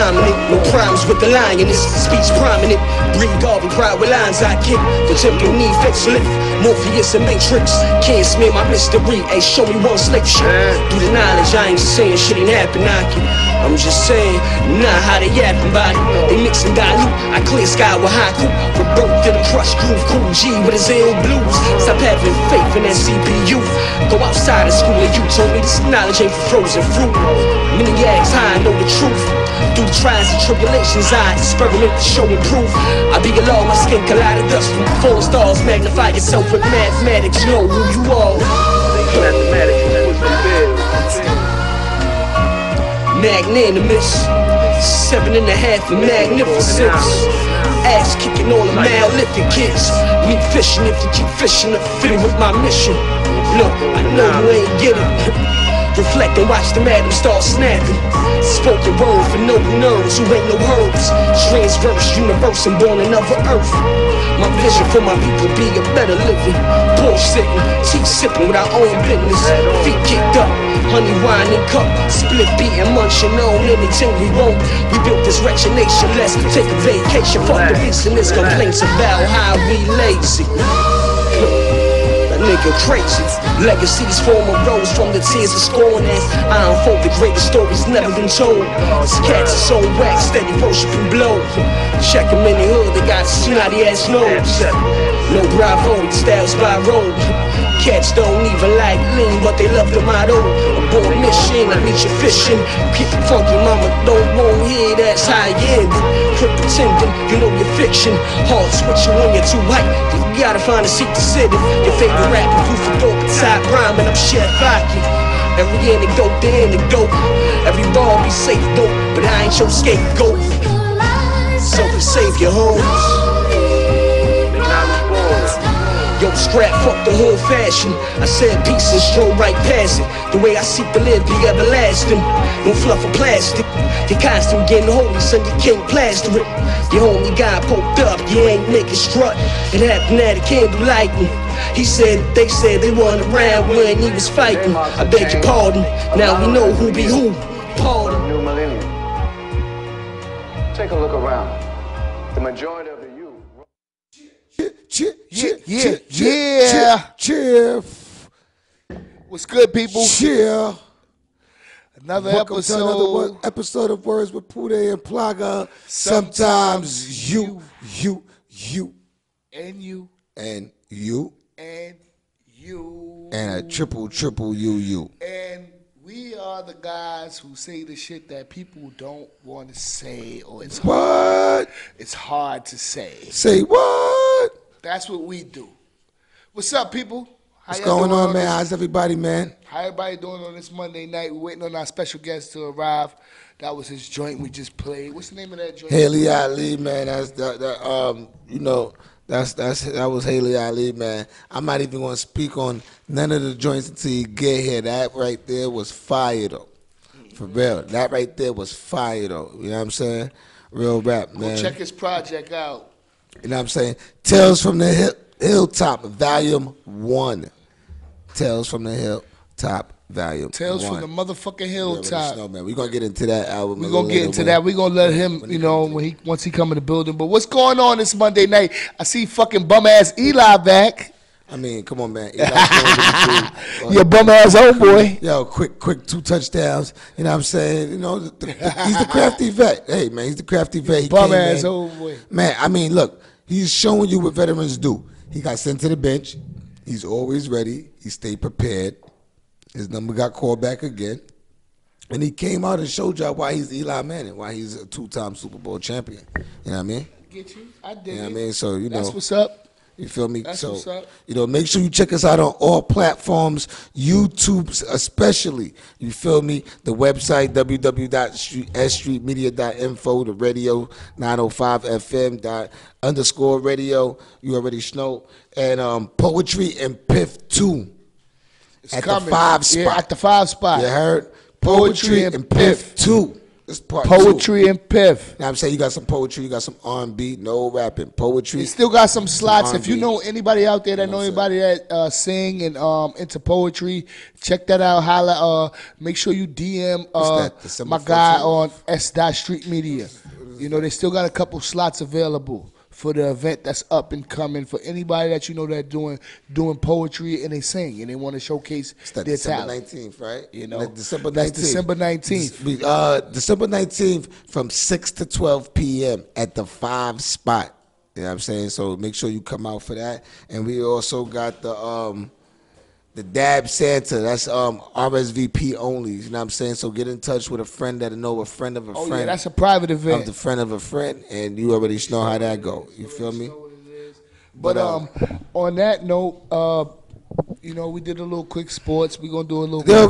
dominant, no problems with the lioness. Speech prominent, breed Garvey, proud with lines I kick. The temple need fix lift, Morpheus and Matrix. Can't smear my mystery, hey, show me one slave shit. Through the knowledge, I ain't saying shit ain't happen, I'm just saying, not how they yapping about it. They mix and dilute, I clear sky with haiku. From birth to the crush groove, cool G with his ill blues. Stop having faith in that CPU. Go outside of school and you told me this knowledge ain't for frozen fruit. Many yags high, I know the truth. Through the trials and tribulations, I experiment to show and prove. I be alone, my skin collided dust from falling stars. Magnify yourself with mathematics, you know who you are. Mathematics, magnanimous, 7.5 in magnificence. Ass kicking all the male-lifted kids. Me fishing if you keep fishing, fitting with my mission. Look, I know you ain't get it. Reflect and watch the madam start snapping. Spoken word for no nerves who ain't no herbs. Transverse, universe, and born another earth. My vision for my people be a better living. Porch sitting, tea sipping with our own business. Feet kicked up, honey wine and cup. Split beating, munching on anything we want. We built this wretched nation, let's take a vacation. Fuck the business complaints about how we lazy. Nigga crazy. Legacies form a rose from the tears of scorn. As I unfold the greatest stories never been told. These cats are so whack, steady worshiping blow. Check them in the hood, they got snotty ass nose. No bravo, the styles by road. Cats don't even like lean, but they love the motto. I'm born mission, I meet you fishing. Keep it funky, mama, don't want hear that's high end. Quit pretending, you know you're fiction. Hard switching when you're too white. You gotta find a seat to sit in. Your favorite rapper, who for dope, top rhyme, and I'm Chef Rocky. Every anecdote, the anecdote. Every bar be safe though, but I ain't your scapegoat. So to save your homes. Yo, scrap, fuck the hood fashion. I said peace and stroll right past it. The way I seek to live be everlasting. No fluff or plastic. Your costume getting holy, son, you can't plaster it. Your homie got poked up, you ain't making strut. It happened at a candle lighting. He said, they said they weren't around when he was fighting. I beg your pardon, now we know who be who. Pardon. New millennium. Take a look around. The majority of the youth. Yeah. What's good, people? Yeah. Another Welcome episode. to another episode of Words with POODAY and PLAGA. Sometimes you. And you. And you. And you. And a triple you. And we are the guys who say the shit that people don't want to say, or it's What? It's hard to say. Say what? That's what we do. What's up, people? What's going on, man? How's everybody, man? How everybody doing on this Monday night? We're waiting on our special guest to arrive. That was his joint we just played. What's the name of that joint? Haley Ali, man. That was Haley Ali, man. I'm not even gonna speak on none of the joints until you get here. That right there was fire though. For real. That right there was fire though. You know what I'm saying? Real rap, man. Go check his project out. You know what I'm saying? Tales from the Hilltop, Volume 1. Tales from the Hilltop, Volume 1. Tales from the motherfucking Hilltop. No, man. We're going to get into that album. We're going to get into that. We're going to let him, once he come in the building. But what's going on this Monday night? I see fucking bum-ass Eli back. I mean, come on, man. Your bum-ass old boy. Yo, quick 2 touchdowns. You know what I'm saying? You know, he's the crafty vet. Hey, man, he's the crafty vet. Bum-ass old boy. Man, I mean, look, he's showing you what veterans do. He got sent to the bench. He's always ready. He stayed prepared. His number got called back again. And he came out and showed y'all why he's Eli Manning, why he's a 2-time Super Bowl champion. You know what I mean? Get you. I dig You know what it. I mean? So, That's what's up. You feel me? That's so, what's up. make sure you check us out on all platforms, YouTube especially. You feel me? The website, www.SStreetmedia.info, the radio, 905fm._radio. You already know. And Poetry and Piff 2. It's at coming. the 5 spot. Yeah, at the 5 spot. You heard? Poetry and Piff 2. It's part Poetry 2. and Piff. Now I'm saying you got some poetry, you got some R&B, no rapping. Poetry. We still got some slots. If you R&B. know anybody out there that know anybody that sing and into poetry, check that out. Holla. Make sure you DM December my guy 14th? on S.STREET Media. You know, they still got a couple slots available for the event that's up and coming. For anybody that you know that doing poetry and they sing and they want to showcase their December talent. 19th, right? You know, Like December 19th. that's December 19th. December 19th from 6 to 12 p.m. at the 5 spot. You know what I'm saying? So make sure you come out for that. And we also got the Dab Santa. That's RSVP only. You know what I'm saying? So get in touch with a friend that'll know a friend of a friend. Yeah, that's a private event. Of the friend of a friend, and you already know how that go. You feel me? But on that note, you know, we did a little quick sports. We gonna do a little. Yo,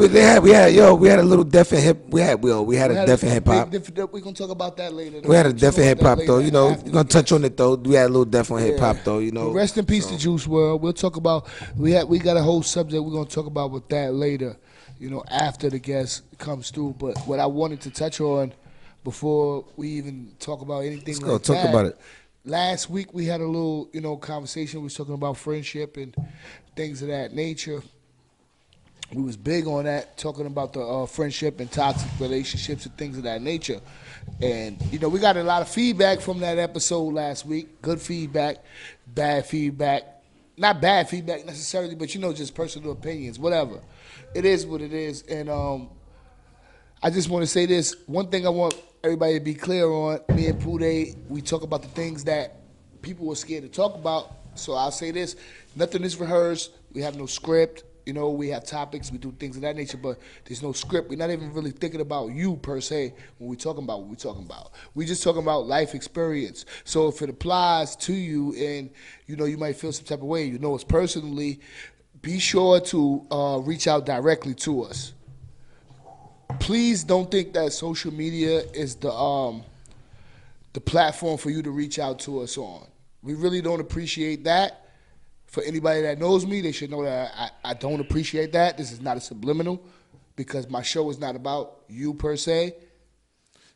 we had a little deaf and hip. We had a deaf and hip hop. We gonna talk about that later. We had a deaf and hip hop though. You know, we're gonna touch on it though. We had a little deaf and hip hop though. You know. But rest in peace to Juice WRLD. We'll talk about. We got a whole subject we're gonna talk about with that later. You know, after the guest comes through. But what I wanted to touch on before we even talk about anything Let's like go talk that, about it. Last week we had a little, you know, conversation. We was talking about friendship and things of that nature. We was big on that, talking about the friendship and toxic relationships and things of that nature. And, you know, we got a lot of feedback from that episode last week. Good feedback, bad feedback. Not bad feedback necessarily, but, you know, just personal opinions, whatever. It is what it is. And I just want to say this. One thing I want everybody to be clear on, me and POODAY, we talk about the things that people were scared to talk about. So I'll say this, nothing is rehearsed. We have no script. You know, we have topics, we do things of that nature, but there's no script. We're not even really thinking about you per se when we're talking about what we're talking about. We're just talking about life experience. So if it applies to you and, you know, you might feel some type of way, you know us personally, be sure to reach out directly to us. Please don't think that social media is the platform for you to reach out to us on. We really don't appreciate that. For anybody that knows me, they should know that I don't appreciate that. This is not a subliminal because my show is not about you per se.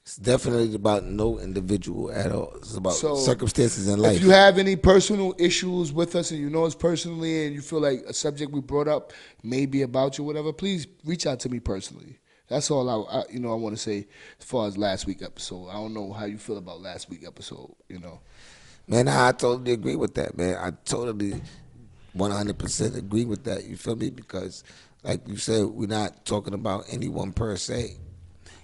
It's definitely about no individual at all. It's about circumstances in life. If you have any personal issues with us and you know us personally and you feel like a subject we brought up may be about you or whatever, please reach out to me personally. That's all I want to say as far as last week's episode. I don't know how you feel about last week's episode, you know. Man, I totally agree with that, man. I totally 100% agree with that. You feel me? Because, like you said, we're not talking about anyone per se.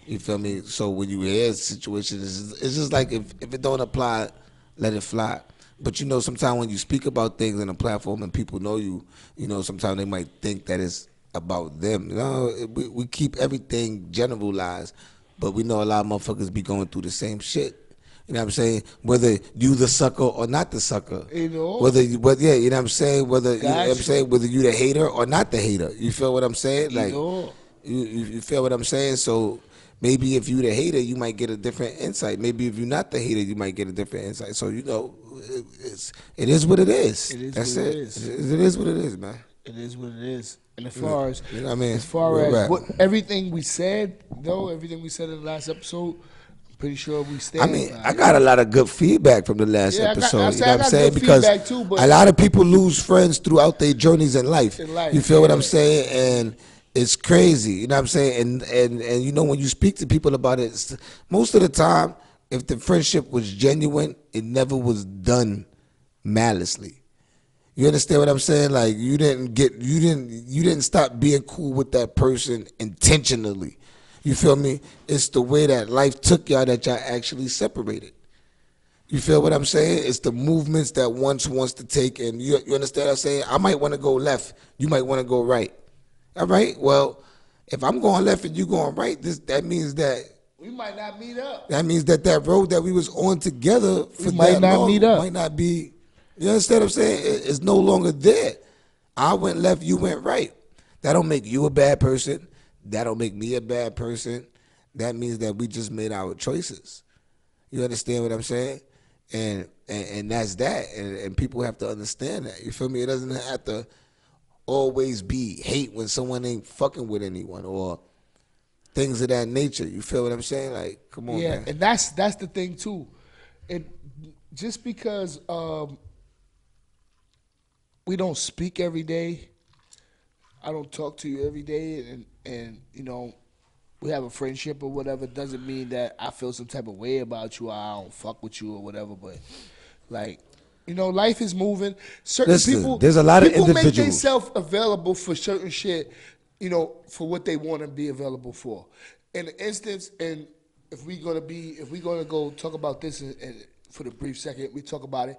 You feel me? So when you hear situations, it's just like if it don't apply, let it fly. But you know, sometimes when you speak about things on a platform and people know you, you know, sometimes they might think that it's about them. You know, we keep everything generalized, but we know a lot of motherfuckers be going through the same shit. You know what I'm saying? Whether you the sucker or not the sucker. You know? You know what I'm saying? Whether you know what I'm saying, whether you the hater or not the hater. You feel what I'm saying? Like you feel what I'm saying? So maybe if you the hater, you might get a different insight. Maybe if you're not the hater, you might get a different insight. So you know, it is what it is. That's it. It is what it is, man. It is what it is. And as far as you know what I mean? As far as everything we said, though, everything we said in the last episode, pretty sure we stand. I mean, I got a lot of good feedback from the last episode. You know what I'm saying? Because a lot of people lose friends throughout their journeys in life. You feel what I'm saying? And it's crazy. You know what I'm saying? And you know, when you speak to people about it, most of the time, if the friendship was genuine, it never was done maliciously. You understand what I'm saying? Like you didn't stop being cool with that person intentionally. You feel me? It's the way that life took y'all that y'all actually separated. You feel what I'm saying? It's the movements that one wants to take, and you understand what I'm saying? I might want to go left. You might want to go right. All right? Well, if I'm going left and you going right, that means that we might not meet up. That means that road that we was on together for might not meet up. Might not be. You understand what I'm saying? It's no longer there. I went left, you went right. That don't make you a bad person. That don't make me a bad person. That means that we just made our choices. You understand what I'm saying? And that's that. And people have to understand that. You feel me? It doesn't have to always be hate when someone ain't fucking with anyone, or things of that nature. You feel what I'm saying? Like, come on, Yeah, man. and that's the thing too. And just because we don't speak every day, I don't talk to you every day, and you know, we have a friendship or whatever, doesn't mean that I feel some type of way about you or I don't fuck with you or whatever. But like, you know, life is moving. Certain Listen, people, there's a lot of people make individuals. themselves available for certain shit, you know, for what they want to be available for. In the instance, and if we're gonna go talk about this and for the brief second, we talk about it.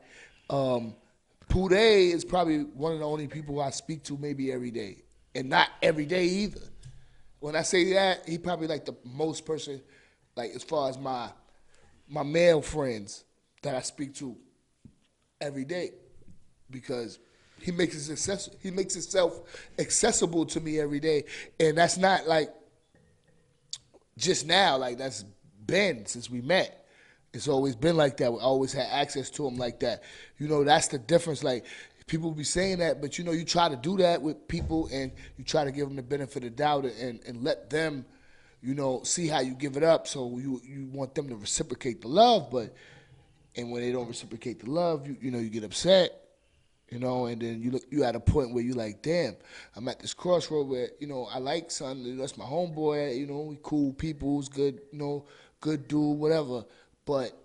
POODAY is probably one of the only people I speak to maybe every day, and not every day either. When I say that, he probably like the most person, like as far as my male friends that I speak to every day, because he makes himself accessible to me every day, and that's not like just now. Like that's been since we met. It's always been like that. We always had access to him like that. You know, that's the difference. Like people be saying that, but you know, you try to do that with people, and you try to give them the benefit of doubt and let them, you know, see how you give it up. So you want them to reciprocate the love, and when they don't reciprocate the love, you know, you get upset. You know, and then you at a point where you like, damn, I'm at this crossroad where, you know, I like son, that's my homeboy, you know, we cool people, he's good, you know, good dude, whatever. But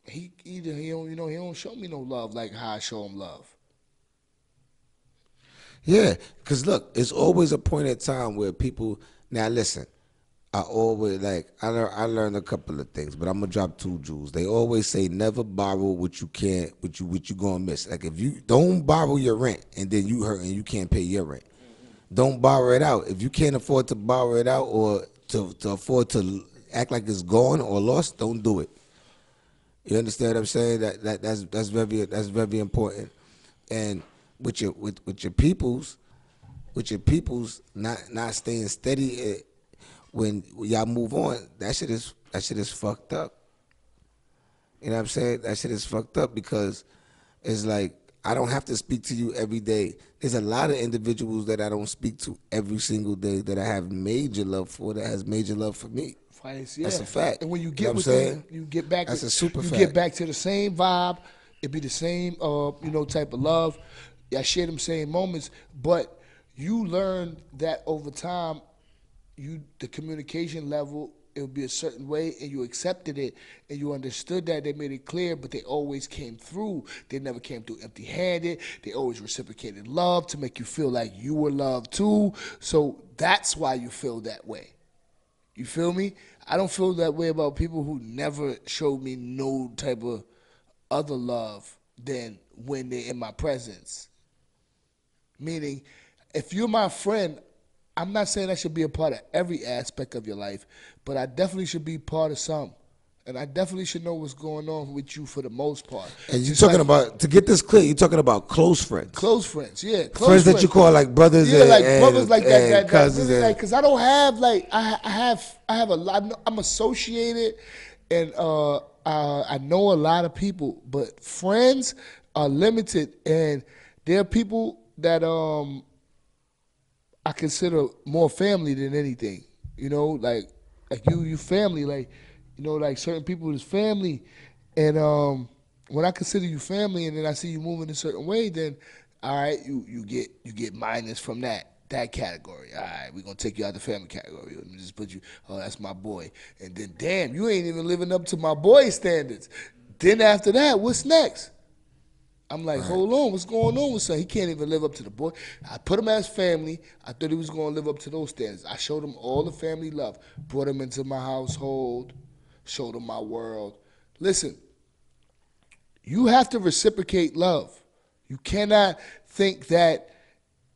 he don't show me no love like how I show him love. Yeah, because look, it's always a point in time where people. Now listen, I always like I learned a couple of things, but I'm gonna drop 2 jewels. They always say never borrow what you can't, what you gonna miss. Like if you don't borrow your rent and then you hurt and you can't pay your rent, don't borrow it out. If you can't afford to borrow it out or to afford to act like it's gone or lost, don't do it. You understand what I'm saying? That's very important. And with your peoples, not staying steady when y'all move on, that shit is fucked up. You know what I'm saying? That shit is fucked up because it's like I don't have to speak to you every day. There's a lot of individuals that I don't speak to every single day that I have major love for, that has major love for me. Yeah. That's a fact. And when you know get what with I'm saying? them, you get back. That's a super you fact. get back to the same vibe. It be the same, you know, type of love. I share them same moments, but you learn that over time, the communication level, it would be a certain way, and you accepted it, and you understood that. They made it clear, but they always came through. They never came through empty-handed. They always reciprocated love to make you feel like you were loved too. So that's why you feel that way. You feel me? I don't feel that way about people who never showed me no type of other love than when they're in my presence. Meaning, if you're my friend, I'm not saying I should be a part of every aspect of your life, but I definitely should be part of some. And I definitely should know what's going on with you for the most part. And you're talking about, to get this clear, you're talking about close friends. Close friends, yeah. Friends that you call like brothers, yeah, like brothers like that cousins. Really, like, cause I don't have like I have a lot. I'm associated, and I know a lot of people, but friends are limited, and there are people that I consider more family than anything. You know, like you family, like, you know, like certain people is family, and when I consider you family, and then I see you moving a certain way, then all right, you get minus from that category. All right, we're gonna take you out the family category. Let me just put you. Oh, that's my boy. And then damn, you ain't even living up to my boy standards. Then after that, what's next? I'm like, hold on, what's going on with son? He can't even live up to the boy. I put him as family. I thought he was going to live up to those standards. I showed him all the family love, brought him into my household, showed him my world. Listen, you have to reciprocate love. You cannot think that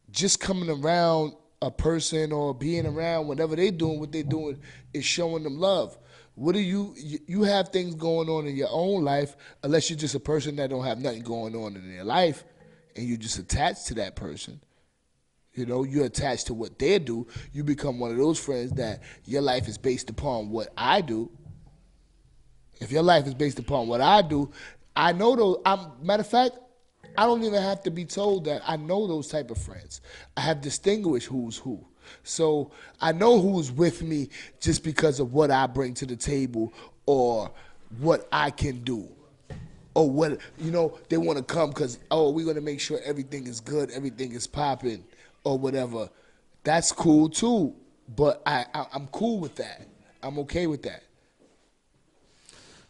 just coming around a person or being around whatever they're doing, what they're doing, is showing them love. What do you have things going on in your own life, unless you're just a person that don't have nothing going on in their life, and you're just attached to that person. You know, you're attached to what they do. You become one of those friends that your life is based upon what I do. If your life is based upon what I do, I know those. Matter of fact, I don't even have to be told that. I know those type of friends. I have distinguished who's who. So I know who's with me just because of what I bring to the table or what I can do. Or what, you know, they want to come because, oh, we're going to make sure everything is good, everything is popping, or whatever. That's cool too, but I'm cool with that. I'm okay with that.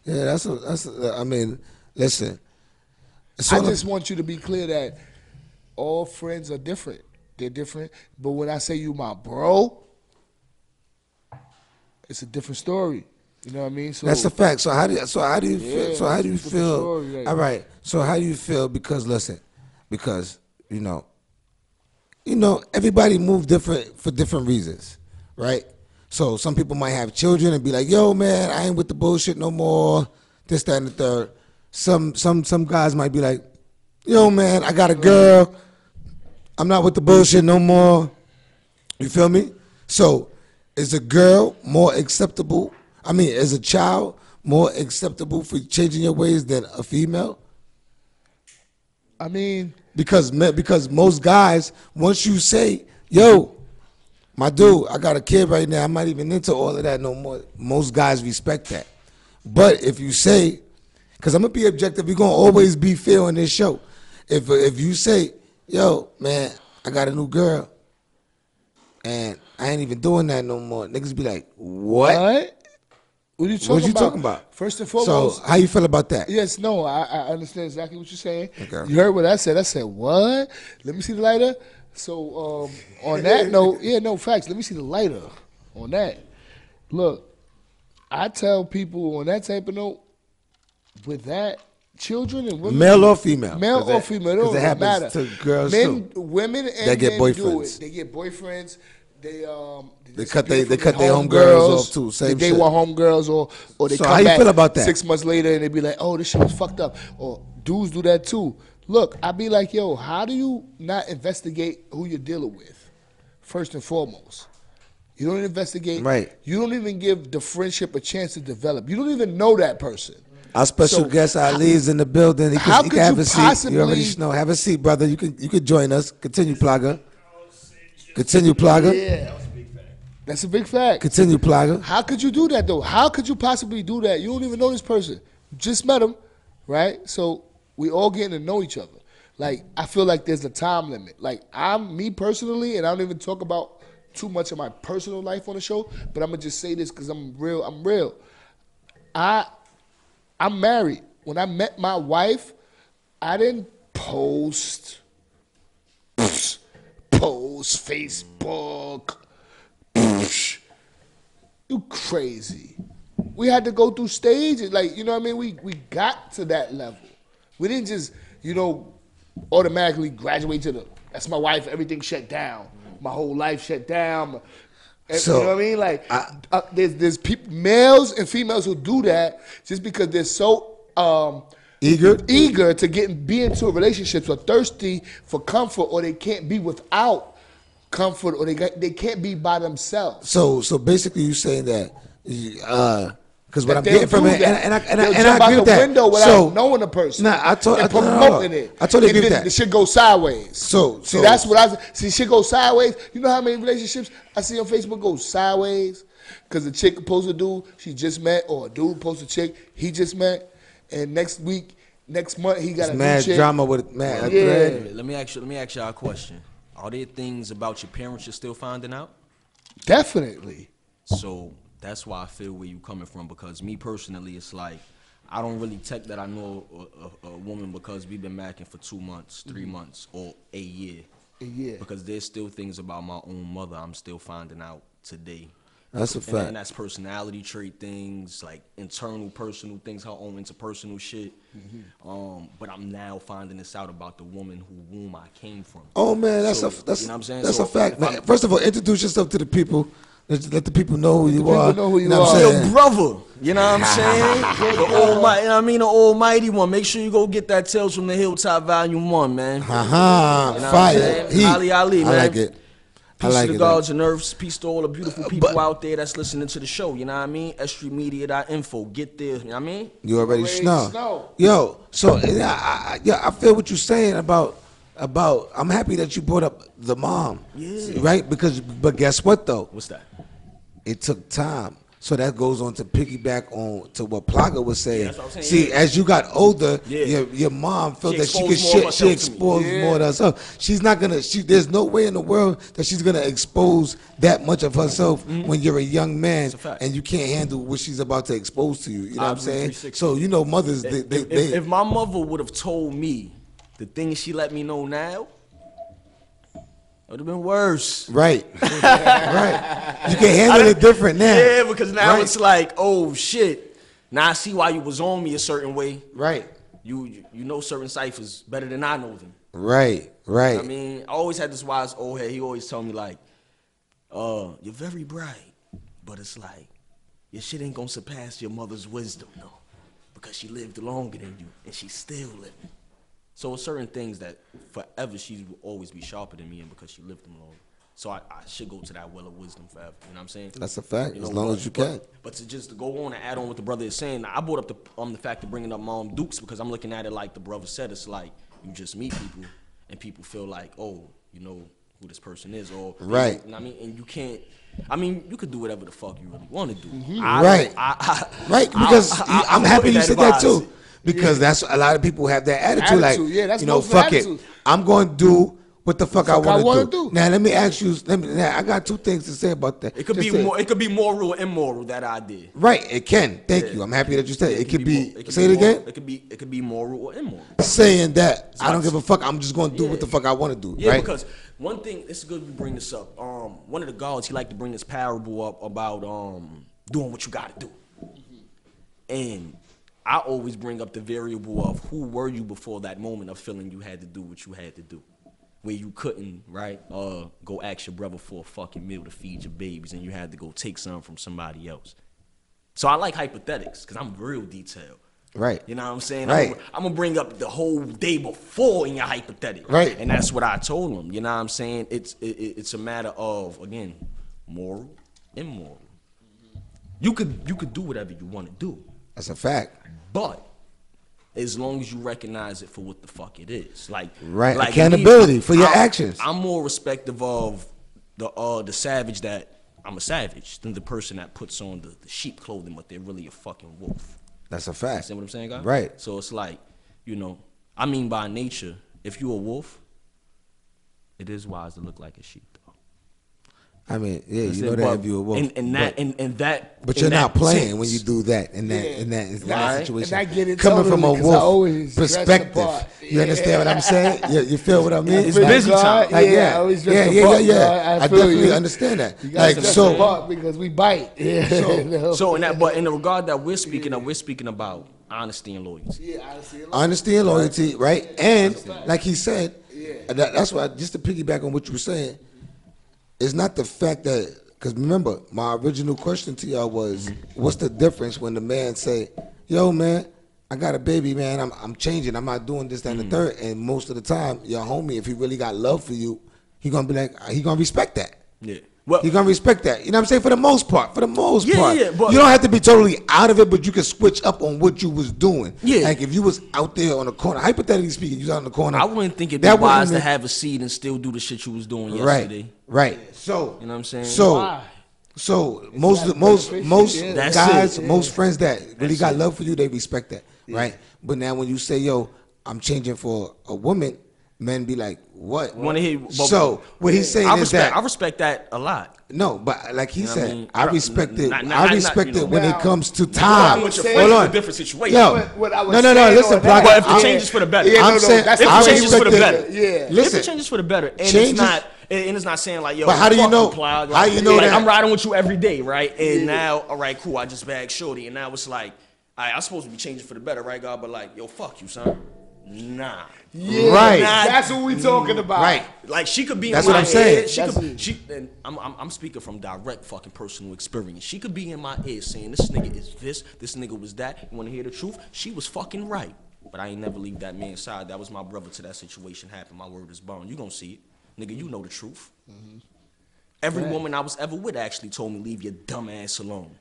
Yeah, I mean, listen. I just want you to be clear that all friends are different. They're different, but when I say you my bro, it's a different story. You know what I mean? So that's a fact. So how do you feel? So how do you feel? Story, right? All right. So how do you feel? Because listen, because you know, everybody move different for different reasons, right? So some people might have children and be like, "Yo, man, I ain't with the bullshit no more." This, that, and the third. Some guys might be like, "Yo, man, I got a girl. I'm not with the bullshit no more." You feel me? So is a girl more acceptable? I mean, is a child more acceptable for changing your ways than a female? I mean, because most guys, once you say, "Yo, my dude, I got a kid right now, I'm not even into all of that no more," most guys respect that. But if you say, because I'm gonna be objective, we're gonna always be fair on this show. If you say, "Yo, man, I got a new girl, and I ain't even doing that no more," niggas be like, "What? What are you talking about? First and foremost. So how you feel about that? Yes, no, I understand exactly what you're saying. Okay. You heard what I said. I said, what? Let me see the lighter. So on that note, yeah, no, facts. Let me see the lighter on that. Look, I tell people on that type of note, with that, children and women. Male or female? Male or female. It don't matter. To girls men, too. Women and they get men boyfriends. do it. They get boyfriends. They cut their homegirls off too. Same they shit. want homegirls or they So come how you back feel about that? 6 months later and they be like, oh, this shit was fucked up. Or dudes do that too. Look, I be like, yo, how do you not investigate who you're dealing with? First and foremost. You don't investigate. Right. You don't even give the friendship a chance to develop. You don't even know that person. Our special guest Ali is in the building. He can have a seat. You already know. Have a seat, brother. You can join us. Continue, Plaga. Continue, Plaga. Yeah. That's a big fact. Continue, Plaga. How could you do that, though? How could you possibly do that? You don't even know this person. You just met him, right? So we all getting to know each other. Like, I feel like there's a time limit. Like, me personally, and I don't even talk about too much of my personal life on the show, but I'm going to just say this because I'm real. I'm married. When I met my wife, I didn't post Facebook. You crazy. We had to go through stages. Like, you know what I mean? We got to that level. We didn't just, automatically graduate to that's my wife, everything shut down. My whole life shut down. So, you know what I mean? Like, there's people, males and females who do that just because they're so eager to be into a relationship, so thirsty for comfort, or they can't be without comfort, or they can't be by themselves. So basically, you saying that because what I'm getting from it, and I agree with that. Window without knowing the person. Nah, I totally agree with that. The shit goes sideways. So that's what shit goes sideways. You know how many relationships I see on Facebook go sideways because the chick posts a dude she just met, or a dude posts a chick he just met, and next month he got a mad new chick. drama with mad. Yeah. Let me ask y'all a question. Are there things about your parents you're still finding out? Definitely. So that's why I feel where you coming from, because me personally, it's like I don't really take that I know a woman because we've been macking for 2 months, 3 months, or a year. Because there's still things about my own mother I'm still finding out today. That's a fact. And that's personality trait things, like internal personal things, her own interpersonal shit. But I'm now finding this out about the woman whom I came from. Oh man, that's you know what I'm saying? That's a fact, man. First of all, introduce yourself to the people. Let the people know who you are. Know who you know are. Your brother, you know what I'm saying? The Almighty, you know what I mean? The Almighty one. Make sure you go get that Tales from the Hilltop Volume 1, man. Fire. Ali, man. I like it. Peace to the gods and earths. Peace to all the beautiful people out there that's listening to the show. You know what I mean? S.STREETmedia.info. Get there. You know what I mean? You already know. Yo, so I feel what you're saying about about. I'm happy that you brought up the mom. Yeah. Right? But guess what though? What's that? It took time. So that goes on to piggyback on to what Plaga was saying. Yeah, that's what I'm saying. See, as you got older, Yeah. your mom felt She that she could exposed more of she herself to me. exposed more of herself. She's not gonna. There's no way in the world that she's gonna expose that much of herself when you're a young man a fact. and you can't handle what she's about to expose to you. You know what I'm saying? 360. So you know, mothers. If my mother would have told me the things she let me know now, it would have been worse. Right. Right. You can handle it different now. Yeah, because now Right. it's like, oh shit. Now I see why you was on me a certain way. Right. You know certain ciphers better than I know them. Right. Right. I mean, I always had this wise old head. He always told me like, you're very bright, but it's like your shit ain't gonna surpass your mother's wisdom, though, because she lived longer than you and she's still living. So certain things that forever she will always be sharper than me, and because she lived them longer. So I should go to that well of wisdom forever. You know what I'm saying? That's a fact. You As know, long as you can. But to just go on and add on what the brother is saying, I brought up the fact of bringing up Mom Dukes because I'm looking at it like the brother said. It's like you just meet people and people feel like, oh, you know who this person is, or Right. You know what I mean, and you can't. I mean, you could do whatever the fuck you really want to do. Right. Right. Because I'm happy you said that too. Because that's a lot of people have that attitude, like, that's you know, most fuck attitude. it, I'm going to do what the fuck I want wanna to do. do. Now let me ask you. I got two things to say about that. It could Just be say- more. It could be moral or immoral, that idea. Right. It can. Thank you. I'm happy that you said it. It could be. Say it again. It could be moral or immoral. Saying that I don't give a fuck. I'm just going to do what the fuck I want to do. Yeah, right. because one thing, it's good you bring this up. One of the gods, he liked to bring this parable up about doing what you got to do. And I always bring up the variable of who were you before that moment of feeling you had to do what you had to do. Where you couldn't, right, go ask your brother for a fucking meal to feed your babies and you had to go take some from somebody else. So I like hypothetics because I'm real detailed. Right. You know what I'm saying? Right. I'm going to bring up the whole day before in your hypothetical. Right. And that's what I told him. You know what I'm saying? It's a matter of, again, moral, immoral. You could do whatever you want to do. That's a fact. But as long as you recognize it for what the fuck it is. Like accountability for your actions. I'm more respective of the savage that I'm a savage than the person that puts on the sheep clothing but they're really a fucking wolf. That's a fact. See what I'm saying, guys? Right. So it's like, you know, I mean by nature, if you're a wolf, it is wise to look like a sheep, though. I mean, yeah, That's you know it, that if you're a wolf. But you're not playing when you do that in that situation. And I get it coming from a totally 'cause I wolf always dress perspective. apart. You understand what I'm saying? You feel what I mean? It's busy time. I always dress apart, I I feel definitely you. understand that. You gotta Like dress so, apart because we bite. Yeah. But in the regard that we're speaking about honesty and loyalty. Yeah, honestly. honesty and loyalty, right? And like he said, that's why, just to piggyback on what you were saying, it's not the fact that, because remember, my original question to y'all was, what's the difference when the man say, yo, man, I got a baby, man, I'm changing, I'm not doing this, that, and the third, and most of the time, your homie, if he really got love for you, he gonna be like, he gonna respect that. Yeah. Well, He gonna respect that. You know what I'm saying? For the most part. For the most part. Yeah, but you don't have to be totally out of it, but you can switch up on what you was doing. Yeah. Like if you was out there on the corner, hypothetically speaking, you was out on the corner. I wouldn't think it'd be wise to have a seed and still do the shit you was doing yesterday. Right. So you know what I'm saying? So most That's guys, it. most friends that really That's got it. love for you, they respect that. Right? But now when you say, yo, I'm changing for a woman, men be like, what? Wanna hear- So what he's saying is that I respect that a lot. no, but like he You know what I said, mean? I respect it. Not- I respect you know, it when it now- comes to Well, time. with your saying- friends Hold is on. a different situation. Yo, What I was no, saying listen, on Black. that- But if the I'm- change is for the better, Yeah, I'm no, saying, that's if I the change is for the respect better, it. Yeah. if Listen, the change is for the better, and changes- it's not saying like, yo, But how do you fuck know- Plug, how you know like, that- I'm riding with you every day, right? And now, all right, cool, I just bagged shorty, and now it's like, I'm supposed to be changing for the better, right, God? But like, yo, fuck you, son. Nah. Yeah, Right. That's what we talking about. Right. Like she could be That's in what my I'm saying. ear. She That's could, it. she, and I'm speaking from direct fucking personal experience. She could be in my ear saying this nigga is this nigga was that. You want to hear the truth? She was fucking right. But I ain't never leave that man's side. That was my brother till that situation happened. My word is bond. You gonna see it, nigga. You know the truth. Every woman I was ever with actually told me leave your dumb ass alone.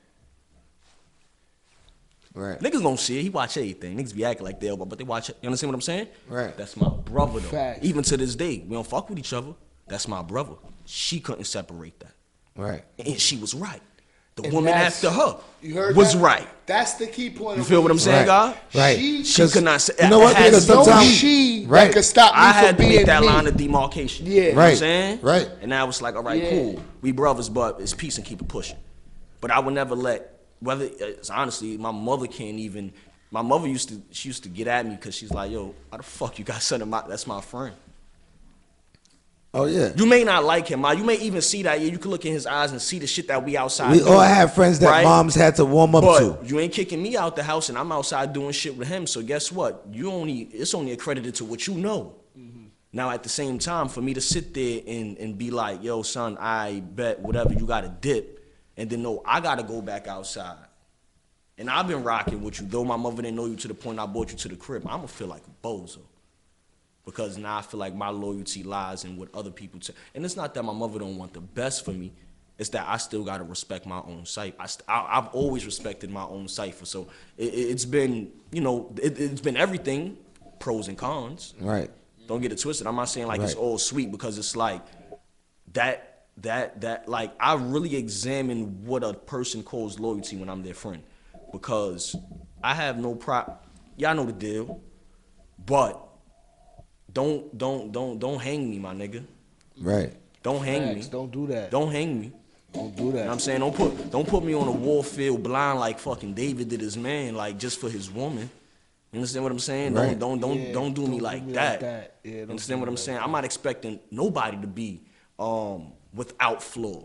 Right. Niggas don't see it. He watch everything. Niggas be acting like they but they watch it. You understand what I'm saying? Right. That's my brother though. Fact. Even to this day, we don't fuck with each other. That's my brother. She couldn't separate that. Right. And she was right. The And woman that's- after her You heard was that? right. That's the key point. You feel what I'm saying, God? Right. She could not say. You know what? It has Because no sometimes she right. that could stop me I from had to being make that me. line of demarcation. Yeah. You know what I'm Right. saying? Right. And I was like, all right, Yeah. cool. We brothers, but it's peace and keep it pushing. But I would never let, whether, it's honestly, my mother can't even, my mother used to get at me because she's like, yo, how the fuck you got son of my, that's my friend. Oh yeah. You may not like him, you may even see that, you can look in his eyes and see the shit that we outside We doing, all have friends that right? moms had to warm up But to. you ain't kicking me out the house and I'm outside doing shit with him. So guess what? It's only accredited to what you know. Now at the same time, for me to sit there and be like, yo, son, I bet whatever, you got to dip. And then no, I got to go back outside. And I've been rocking with you. Though my mother didn't know you to the point I brought you to the crib, I'm going to feel like a bozo. Because now I feel like my loyalty lies in what other people tell. And it's not that my mother don't want the best for me. It's that I still got to respect my own cipher. I've always respected my own cipher. So it's been, you know, it's been everything, pros and cons. Right. Don't get it twisted. I'm not saying like it's Right. all sweet because it's like that like I really examine what a person calls loyalty when I'm their friend. Because I have no y'all know the deal. But don't hang me, my nigga. Right. Don't hang Facts, me. don't do that. Don't hang me. Don't do that. You know what I'm saying? Don't put me on a war field blind like fucking David did his man, like just for his woman. You understand what I'm saying? Right. Don't do me like that. Yeah, You don't understand do what me I'm like saying? I'm not expecting nobody to be without flaw.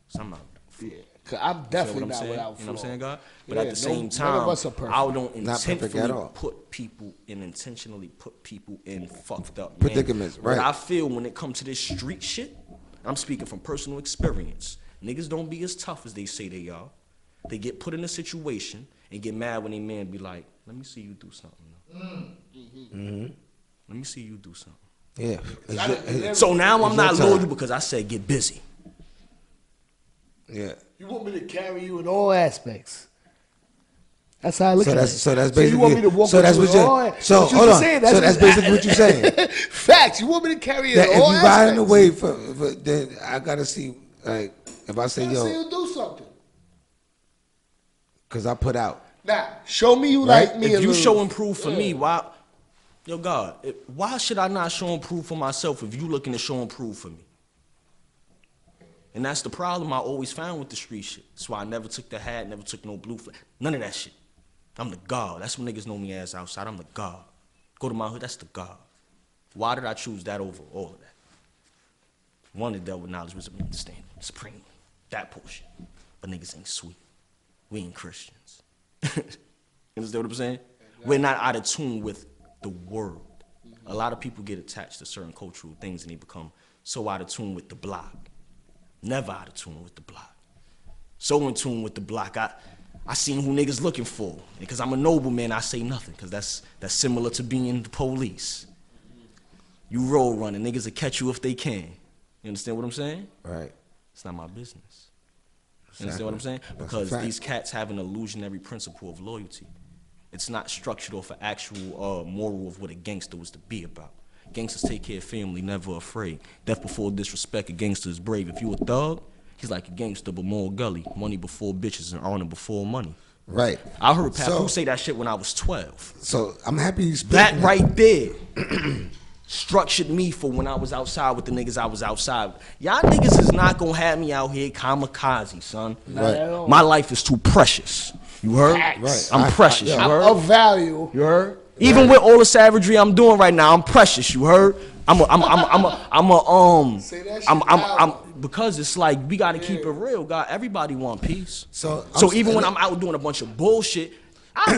So I'm not. Yeah, cause I'm definitely what I'm not saying? without You know what I'm flaw. saying, God? But Yeah, at the same none of time, us are perfect. I don't Not perfect at intentionally all. put people and intentionally put people in fucked up Predicaments, What right. I feel when it comes to this street shit, I'm speaking from personal experience. Niggas don't be as tough as they say they are. They get put in a situation and get mad when they man be like, let me see you do something. Let me see you do something. Yeah. So now I'm It's not your time. loyal because I said get busy. Yeah. You want me to carry you in all aspects. That's how I look So at that's it. so that's you want me basically to walk so that's with what you in all you're so what hold on. saying. So that's basically what you're saying. Facts. You want me to carry you That in if all you aspects. riding away for then I gotta see like if I say I say yo you do something. because I put out. Now, show me you Right? like me. If a you little. showing proof for me, why, yo God, why should I not show proof for myself if you looking to show proof for me? And that's the problem I always found with the street shit. That's why I never took the hat, never took no blue flag, none of that shit. I'm the God. That's what niggas know me as outside. I'm the God. Go to my hood, that's the God. Why did I choose that over all of that? One that dealt with knowledge, wisdom, and understanding, supreme. That portion. But niggas ain't sweet. We ain't Christians. You understand what I'm saying? We're not out of tune with the world. A lot of people get attached to certain cultural things and they become so out of tune with the block. Never out of tune with the block. So in tune with the block, I seen who niggas looking for. Because I'm a nobleman, I say nothing. Because that's similar to being the police. You roll running, niggas will catch you if they can. You understand what I'm saying? Right. It's not my business. You understand what I'm saying? Because these cats have an illusionary principle of loyalty. It's not structured off an actual moral of what a gangster was to be about. Gangsters take care of family, never afraid. Death before disrespect, a gangster is brave. If you a thug, he's like a gangster, but more gully. Money before bitches and honor before money. Right. I heard Papoose say that shit when I was 12. So I'm happy you speak. That right there structured me for when I was outside with the niggas I was outside with. Y'all niggas is not gonna have me out here kamikaze, son. Right. My life is too precious. You heard? Facts. I'm precious. You heard? Of value. You heard? Even with all the savagery I'm doing right now, I'm precious. You heard? Say that shit loud. Because it's like we gotta keep it real, God. Everybody want peace. So Even when I'm out doing a bunch of bullshit, I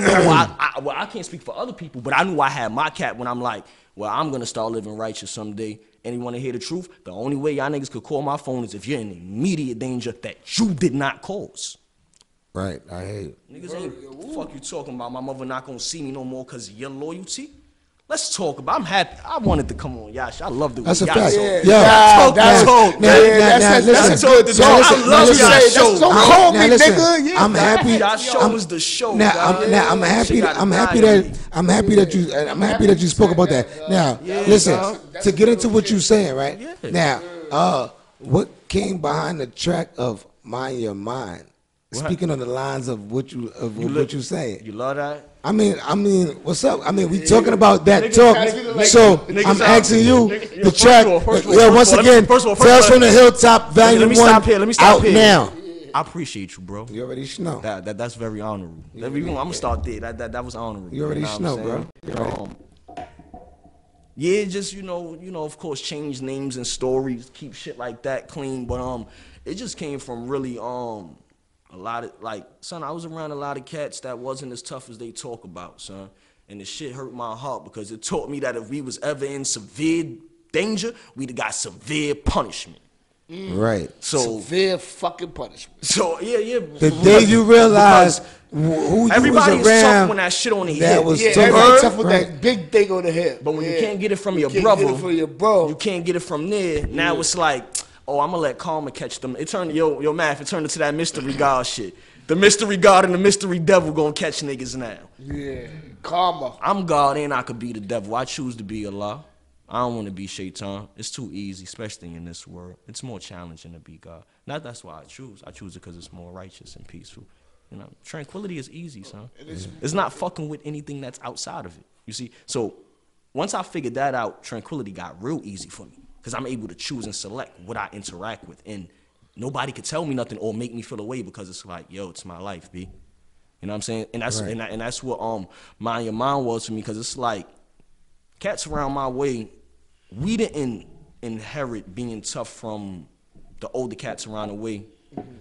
know I can't speak for other people, but I knew I had my cat when I'm like, well, I'm gonna start living righteous someday. And you wanna hear the truth? The only way y'all niggas could call my phone is if you're in immediate danger that you did not cause. Right, I hear you. Niggas ain't fuck you talking about. My mother not gonna see me no more because of your loyalty. Let's talk about. I'm happy. I wanted to come on, Yash. I love the way That's a Yash fact. talk. Yeah. That's talk. that's a good talk. I love Yash show. Don't call me nigga. Yeah, I'm happy. Yash show was the show. I'm happy that you spoke about that. Now, listen, to get into what you're saying, right? Yeah. Now, what came behind the track of Mind Your Mind? Speaking on the lines of what you saying. You love that? I mean, what's up? I mean, we talking about that talk. So I'm asking you, the track. Once again, Tales from the Hilltop, Volume 1, out now. I appreciate you, bro. You already know. That's very honorable. I'm gonna start there. That was honorable. You already know, bro. Yeah, just of course, change names and stories, keep shit like that clean. But it just came from really a lot of, like, son, I was around a lot of cats that wasn't as tough as they talk about, son. And the shit hurt my heart because it taught me that if we was ever in severe danger, we'd got severe punishment. Right. So severe fucking punishment. So yeah. The day you realize who you everybody was is tough around, when that shit on the that hip. was everybody tough with that big thing on the hip. But when you can't get it from your brother, you can't get it from there. Now it's like, oh, I'm gonna let Karma catch them. It turned yo math. It turned into that mystery God shit. The mystery God and the mystery devil gonna catch niggas now. Yeah, Karma. I'm God and I could be the devil. I choose to be Allah. I don't want to be Shaitan. It's too easy, especially in this world. It's more challenging to be God. That's why I choose. I choose it because it's more righteous and peaceful. Tranquility is easy, son. It's not fucking with anything that's outside of it. You see? So once I figured that out, tranquility got real easy for me because I'm able to choose and select what I interact with. And nobody could tell me nothing or make me feel away because it's like, yo, it's my life, B. You know what I'm saying? And that's right. and that's what Mind Your Mind was for me, because it's like cats around my way, we didn't inherit being tough from the older cats around the way.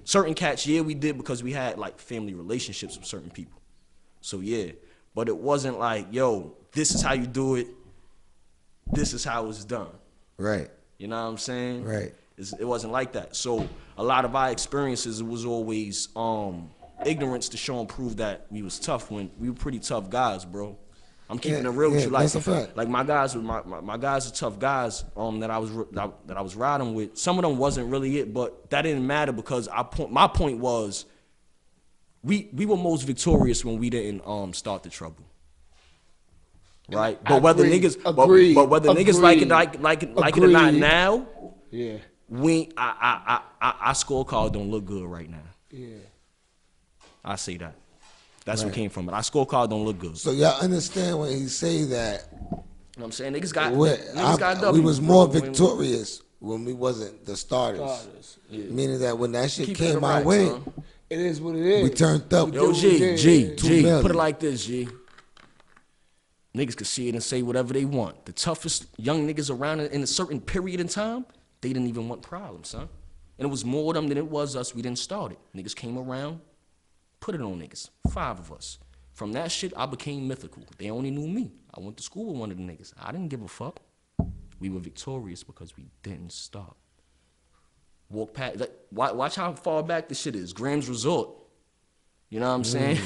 Certain cats, yeah, we did because we had like family relationships with certain people. So yeah, but it wasn't like, yo, this is how you do it. This is how it's done. Right. You know what I'm saying? Right. It wasn't like that. So a lot of our experiences, it was always ignorance to show and prove that we was tough when we were pretty tough guys, bro. I'm keeping it real with you. Like, that's a fact. Like my guys are tough guys that I was riding with. Some of them wasn't really it, but that didn't matter because my point was we were most victorious when we didn't start the trouble. Right? But whether niggas like it or not now, yeah. Our scorecard don't look good right now. Yeah. I say that. That's what came from it. Our scorecard don't look good. So y'all understand when he say that? You know what I'm saying? Niggas got we was more victorious when we wasn't the starters. Yeah. Meaning that when that shit came our way, it is what it is. We turned up. Yo, G, put it like this, G. Niggas could see it and say whatever they want. The toughest young niggas around in a certain period in time, they didn't even want problems, son. And it was more of them than it was us. We didn't start it. Niggas came around, put it on niggas. 5 of us. From that shit, I became mythical. They only knew me. I went to school with one of the niggas. I didn't give a fuck. We were victorious because we didn't stop. Walk past, like, watch how far back this shit is. Graham's Resort. You know what I'm saying?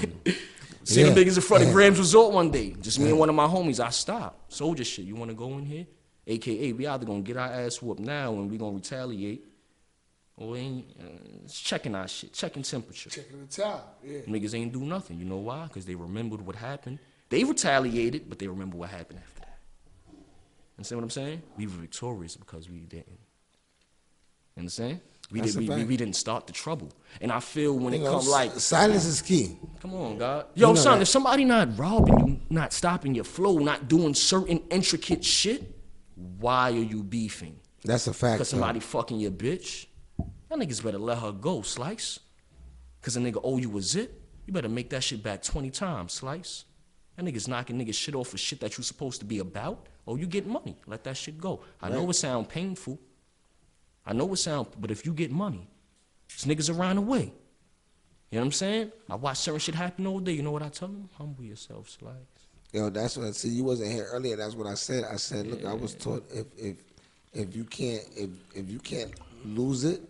See them niggas in front of Graham's Resort one day. Just me and one of my homies. I stopped. Soldier shit. You want to go in here? AKA, we either going to get our ass whooped now and we going to retaliate, or we ain't checking our shit, checking temperature. Checking the time, yeah. Niggas ain't do nothing. You know why? Because they remembered what happened. They retaliated, but they remember what happened after that. Understand what I'm saying? We were victorious because we didn't. Understand? We didn't start the trouble. And I feel when it comes like... Silence is key. Come on, God. Yo, son, if somebody not robbing you, not stopping your flow, not doing certain intricate shit, why are you beefing? That's a fact. Because somebody fucking your bitch? Y'all niggas better let her go, Slice. Because a nigga owe you a zip? You better make that shit back 20 times, Slice. That niggas knocking niggas shit off for shit that you supposed to be about. Oh, you get money. Let that shit go. I know it sound painful. But if you get money, it's niggas around the way. You know what I'm saying? I watch certain shit happen all day. You know what I tell them? Humble yourself, Slice. Yo, that's what I see. You wasn't here earlier. That's what I said. I said, look, I was taught if you can't lose it,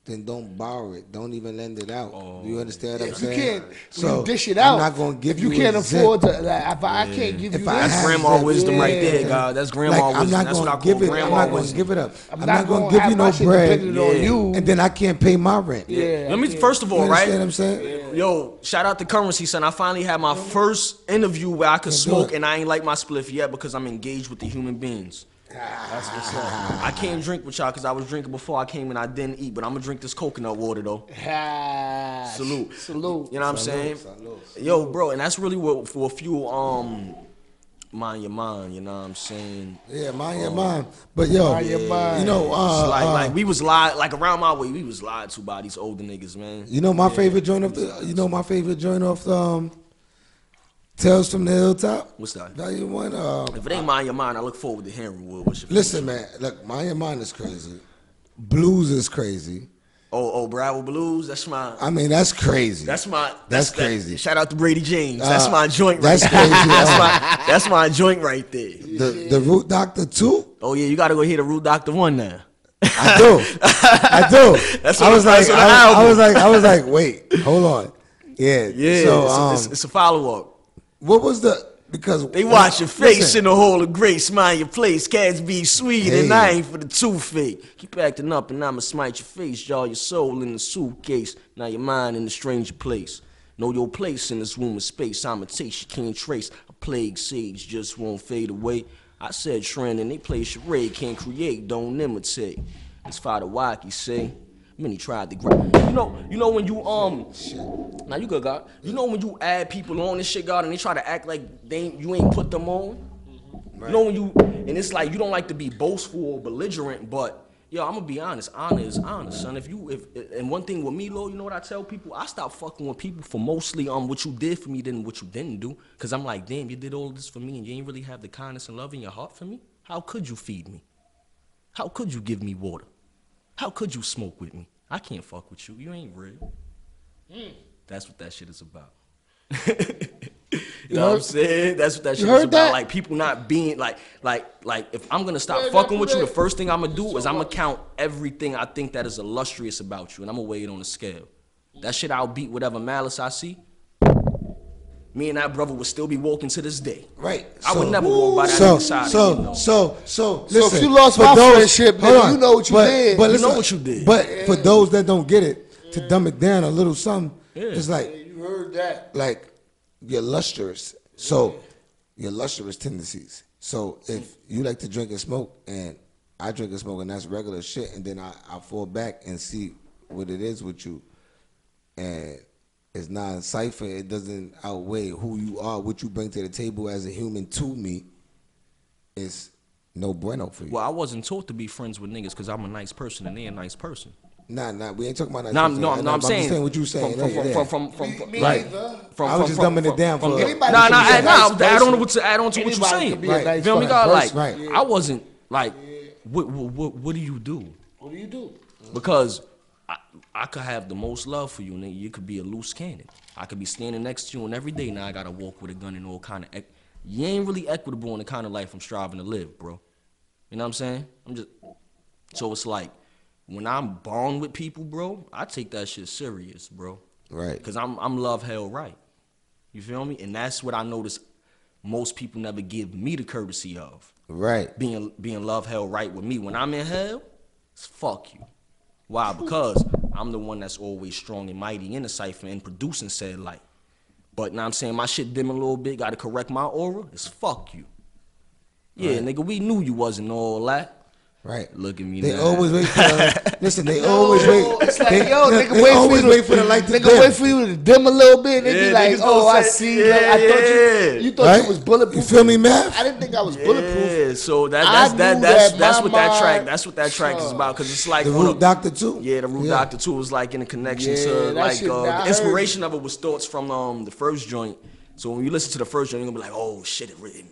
then don't borrow it. Don't even lend it out. You understand what I'm If saying? you can't, So when you dish it out. I'm not gonna give if you you can't a zip. afford to, like, if I can't give you this, That's grandma wisdom right there, God. That's grandma Like, I'm wisdom. not That's what I gonna call give it. I'm grandma not gonna wisdom. give it up. I'm I'm not not gonna gonna give have you my no shit bread, dependent on you. and then I can't pay my rent. Yeah. Let me first of You all, right? understand what I'm saying? Yo, shout out to Currency, son. I finally had my first interview where I could smoke, and I ain't like my spliff yet because I'm engaged with the human beings. That's what's up. I can't drink with y'all because I was drinking before I came and I didn't eat, but I'm gonna drink this coconut water though. Salute. Salute. You know what I'm saying? Yo, bro, and that's really what for a few mind your mind, you know what I'm saying? Yeah, mind your mind. But yo, Mind your mind. you know, like we was lied, like around my way, we was lied to by these older niggas, man. you know my favorite joint off the. You know my favorite joint off the. Tales from the Hilltop. What's that? Value 1. If it ain't mind your mind, I look forward to hearing what's your Listen, man. Look, mind your mind is crazy. Blues is crazy. Oh, Bravo Blues, that's my. I mean, that's crazy. That's my. That's crazy. Shout out to Brady James. That's my joint right that's there. crazy. That's my joint right there. The Root Doctor 2. Oh yeah, you gotta go hear the Root Doctor 1 now. I do. That's I what was on like, the album. I was like, wait, hold on. Yeah. Yeah, So it's a follow up. what was because They watch your face listen, in the hole of grace, mind your place. Cats be sweet, and Hey. I ain't for the toothpick. Keep acting up, and I'ma smite your face. Jaw your soul in the suitcase. Now your mind in a stranger place. Know your place in this room of space. I'm a taste you can't trace. A plague sage just won't fade away. I said trend, and they play charade. Can't create, don't imitate. It's Father Wacky say. Many tried to grab. You know when you now you good, God. You know when you add people on this shit, God, and they try to act like you ain't put them on. Right. You know when and it's like you don't like to be boastful or belligerent, but yo, I'm gonna be honest. Honor is honor, son. And one thing with me, Lord, you know what I tell people? I stopped fucking with people for mostly what you did for me than what you didn't do. Cause I'm like, damn, you did all of this for me, and you ain't really have the kindness and love in your heart for me. How could you feed me? How could you give me water? How could you smoke with me? I can't fuck with you. You ain't real. That's what that shit is about. You know what I'm saying? That's what that shit is about. Like people not being like if I'm gonna stop fucking with you, the first thing I'm gonna do is I'm gonna count everything I think that is illustrious about you, and I'm gonna weigh it on a scale. That shit I'll beat whatever malice I see. Me and that brother would still be walking to this day. Right. I would never walk by that nigga side again. So listen, if you lost my friendship, nigga, you know what you did. But You listen, know what you did. But for those that don't get it, to dumb it down a little something, it's like You heard that. like you're lustrous. So your lustrous tendencies. So if you like to drink and smoke, and I drink and smoke, and that's regular shit, and then I fall back and see what it is with you, and it's not in cipher. It doesn't outweigh who you are, what you bring to the table as a human to me. It's no bueno for you. Well, I wasn't taught to be friends with niggas because I'm a nice person and they're a nice person. Nah, we ain't talking about nice. No, I'm saying. just saying what you saying. From right. I was just dumbing it down for. Add on to what you're saying. Right. Feel me, God? Like, right. I wasn't like, what do you do? What do you do? Because I could have the most love for you, and you could be a loose cannon. I could be standing next to you, and every day now I gotta walk with a gun and all kind of. You ain't really equitable in the kind of life I'm striving to live, bro. You know what I'm saying? So it's like, when I'm bond with people, bro, I take that shit serious, bro. Right. Because I'm love hell right. You feel me? And that's what I notice most people never give me the courtesy of. Right. Being love hell right with me. When I'm in hell, it's fuck you. Why? Because I'm the one that's always strong and mighty in the cipher and producing said light. But now I'm saying my shit dim a little bit, gotta correct my aura, it's fuck you. Yeah, right. Nigga, we knew you wasn't all that. Right. Look at me they now. Always wait for listen, they always wait. It's like, they nigga, wait for the light to dim. Nigga, wait for you to dim a little bit. They be like, oh, I see. I thought you thought you was bulletproof. You feel me, man? I didn't think I was bulletproof. Yeah, so that's what that track is about. Cause it's like the Root Doctor 2. Yeah, the Root Doctor 2 was like in a connection to like the inspiration of it was thoughts from the first joint. So when you listen to the first joint, you're gonna be like, oh shit, it really.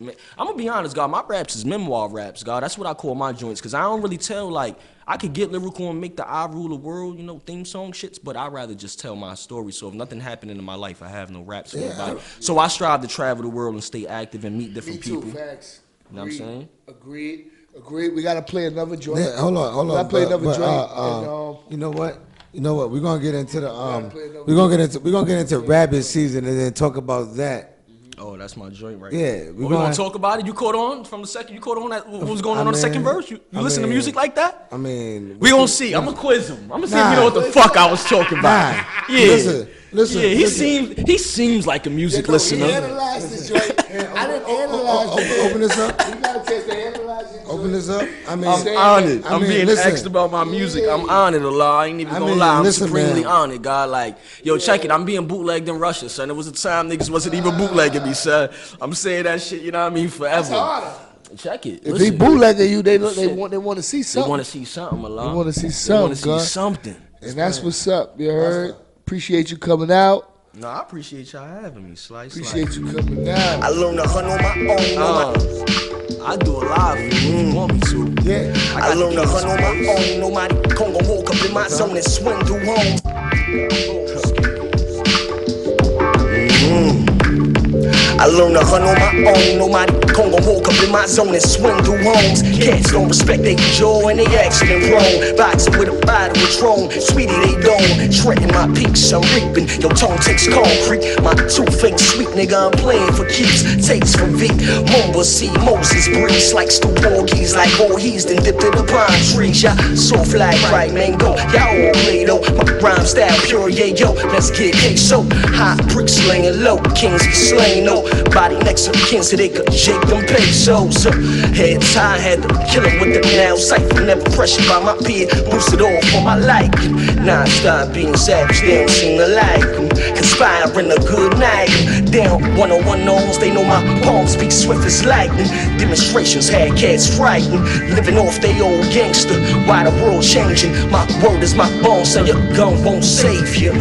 Man, I'm gonna be honest, God. My raps is memoir raps, God. That's what I call my joints, cause I don't really tell like I could get lyrical and make the I rule the world, theme song shits, but I'd rather just tell my story. So if nothing happened in my life, I have no raps for anybody. So I strive to travel the world and stay active and meet different people. Facts. You know what I'm saying? Agreed. Agreed. We gotta play another joint. Yeah, hold on. We gotta play another joint. You know what? We're gonna get into the we're gonna get into rabbit season and then talk about that. Oh, that's my joint right Yeah, there. We gonna talk about it. You caught on from the second. You caught on that. What was going on the second verse? You listen to music like that? I mean, we gonna see. I'm gonna quiz him. I'm gonna see if you know what the fuck I was talking about. Yeah, listen. Yeah, he seems like a music listener. He analyzed this joint. I didn't analyze it. Open this up. You gotta take the analyze it. Open this up. I mean, I'm honored. I'm being listen. asked about my music. I'm honored, Allah. I ain't even gonna lie. I'm supremely honored, God. Like, yo, check it. I'm being bootlegged in Russia, son. There was a time niggas wasn't even bootlegging me, son. I'm saying that shit, you know what I mean, forever. That's Check it. If he bootlegging you, they want to see something. They want to see something, Allah. They want to see something. They want to see something. And that's what's up. You heard? Appreciate you coming out. No, I appreciate y'all having me. Slice. Appreciate you coming out. I learned to hunt on my own. I do a live if you want me to. Yeah. I learned to hunt on my own. Nobody Congo woke up in my zone and swim through homes. I learned to hunt on my own. Nobody Congo woke up in my zone and swim through homes. Cats don't respect they jaw and they accident prone. Boxing with a bottle of Tron. Sweetie, they don't. Treading my peaks, I'm reaping. Your tone takes concrete. My two-faced sweet nigga, I'm playing for keeps. Takes from V. Mumble see Moses breeze like Stu Porgies. Like he's then dipped in the palm trees. Yeah, soft like right mango. Y'all all lay though. My rhyme style pure, yeah, yo. Let's get queso. Hot bricks laying low. Kings be slain, no. Body next to the king so they could shake them pesos. Heads high, had to kill him with the now cipher. Never pressured by my peer, boosted off for my liking. Non-stop being savage, they don't seem to like him. Conspiring a good night. Down 101 knows, they know my palms speak swift as lightning. Demonstrations had cats frightened. Living off they old gangster. Why the world changing? My word is my bone, so your gun won't save you.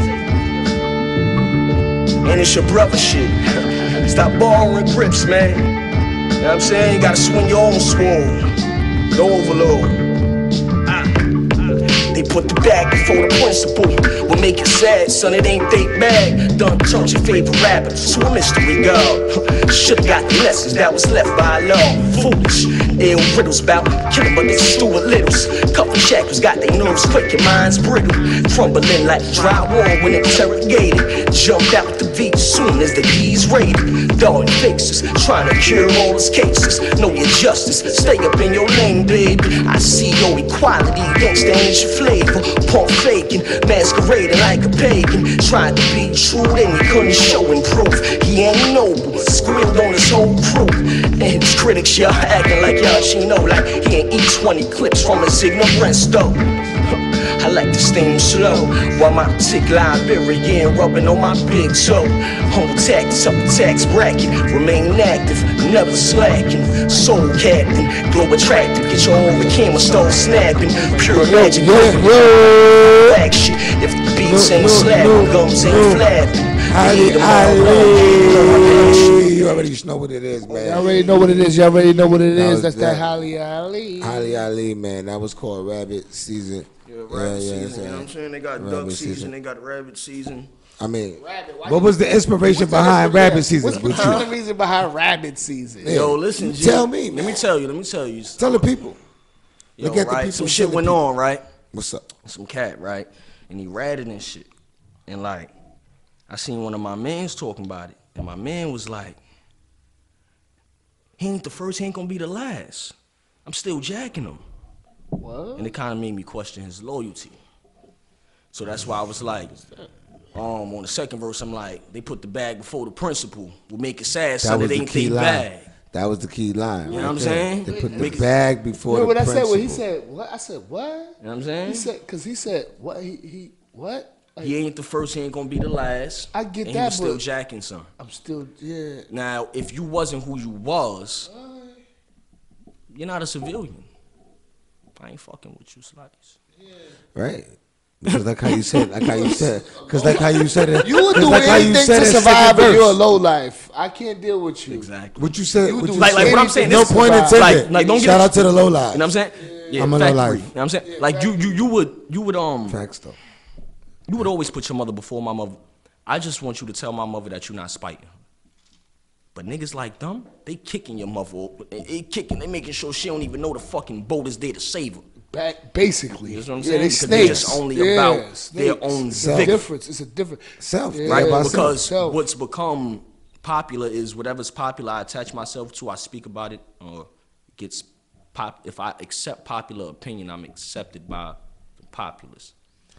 And it's your brother shit. Stop borrowing grips, man. You know what I'm saying? You gotta swing your own sword. No overload. They put the bag before the principle. What make it sad, son, it ain't they bad. Done turned your favorite rapper to a mystery god. Should've got the lessons that was left by law. Foolish, ill riddles about killing, but they Stuart Littles. Couple shackles got their nerves quick and minds brittle. Crumbling like drywall when interrogated. Jumped out the V soon as the keys raided. Dark faces, trying to cure all his cases. Know your justice, stay up in your lane, baby. I see your equality, gangsta ain't your flavor. Pump faking, masquerading like a pagan. Tried to be true, then he couldn't show and prove. He ain't noble, squealed on his whole crew. And his critics, y'all acting like y'all she know. Like he ain't eat 20 clips from his ignorance though. I like to steam slow while my tick Liberian rubbing on my big toe. Home tax up the tax bracket, remain active, never slacking. Soul captain, glow attractive, get your own camera start snapping. Pure magic, action. If the beats ain't slapping, gums ain't flapping. You already know what it is, man. Y'all already know what it is. Y'all already know what it is. That's that Holly Ali. Holly Ali, man. That was called Rabbit Season. Rabbit season, you know what I'm saying? They got duck season, they got rabbit season. I mean, what was the inspiration behind Rabbit Season? What's the reason behind Rabbit Season? Yo, listen, G. Tell me, man. Let me tell you. Tell the people. Yo, Look at the right? people. Some shit went on, right? What's up? Some cat, right? And he ratted and shit. And like, I seen one of my mans talking about it. And my man was like, he ain't the first, he ain't gonna be the last. I'm still jacking him. What? And it kind of made me question his loyalty. So that's why I was like, on the second verse, I'm like, they put the bag before the principle. Will make it sad, so it ain't they bag. That was the key line. You know what I'm saying? They put the bag before the principle. I said what he said. What I said? What? You know what I'm saying? He said because he said what he what? Like, he ain't the first. He ain't gonna be the last. I get and that, he was still but jacking some. I'm still Now, if you wasn't who you was, you're not a civilian. I ain't fucking with you, Slice. Right. Because like how you said, because like how you said it. You would do like anything to survive in your low life. I can't deal with you. Exactly. What you said, like what I'm saying. No point intended. Like don't shout out to the low life. You know what I'm saying? Yeah, I'm a low life. You know what I'm saying? Like you would Facts though. You would always put your mother before my mother. I just want you to tell my mother that you're not spiting. But niggas like them, they kicking your mother. They making sure she don't even know the fucking boat is there to save her. Basically. You know what I'm Yeah, saying? they Because snakes. they're just only about snakes. their own It's a victim. difference. It's a different Self, Yeah, Right? about Because self. what's become popular is whatever's popular I attach myself to, I speak about it, or gets if I accept popular opinion, I'm accepted by the populace.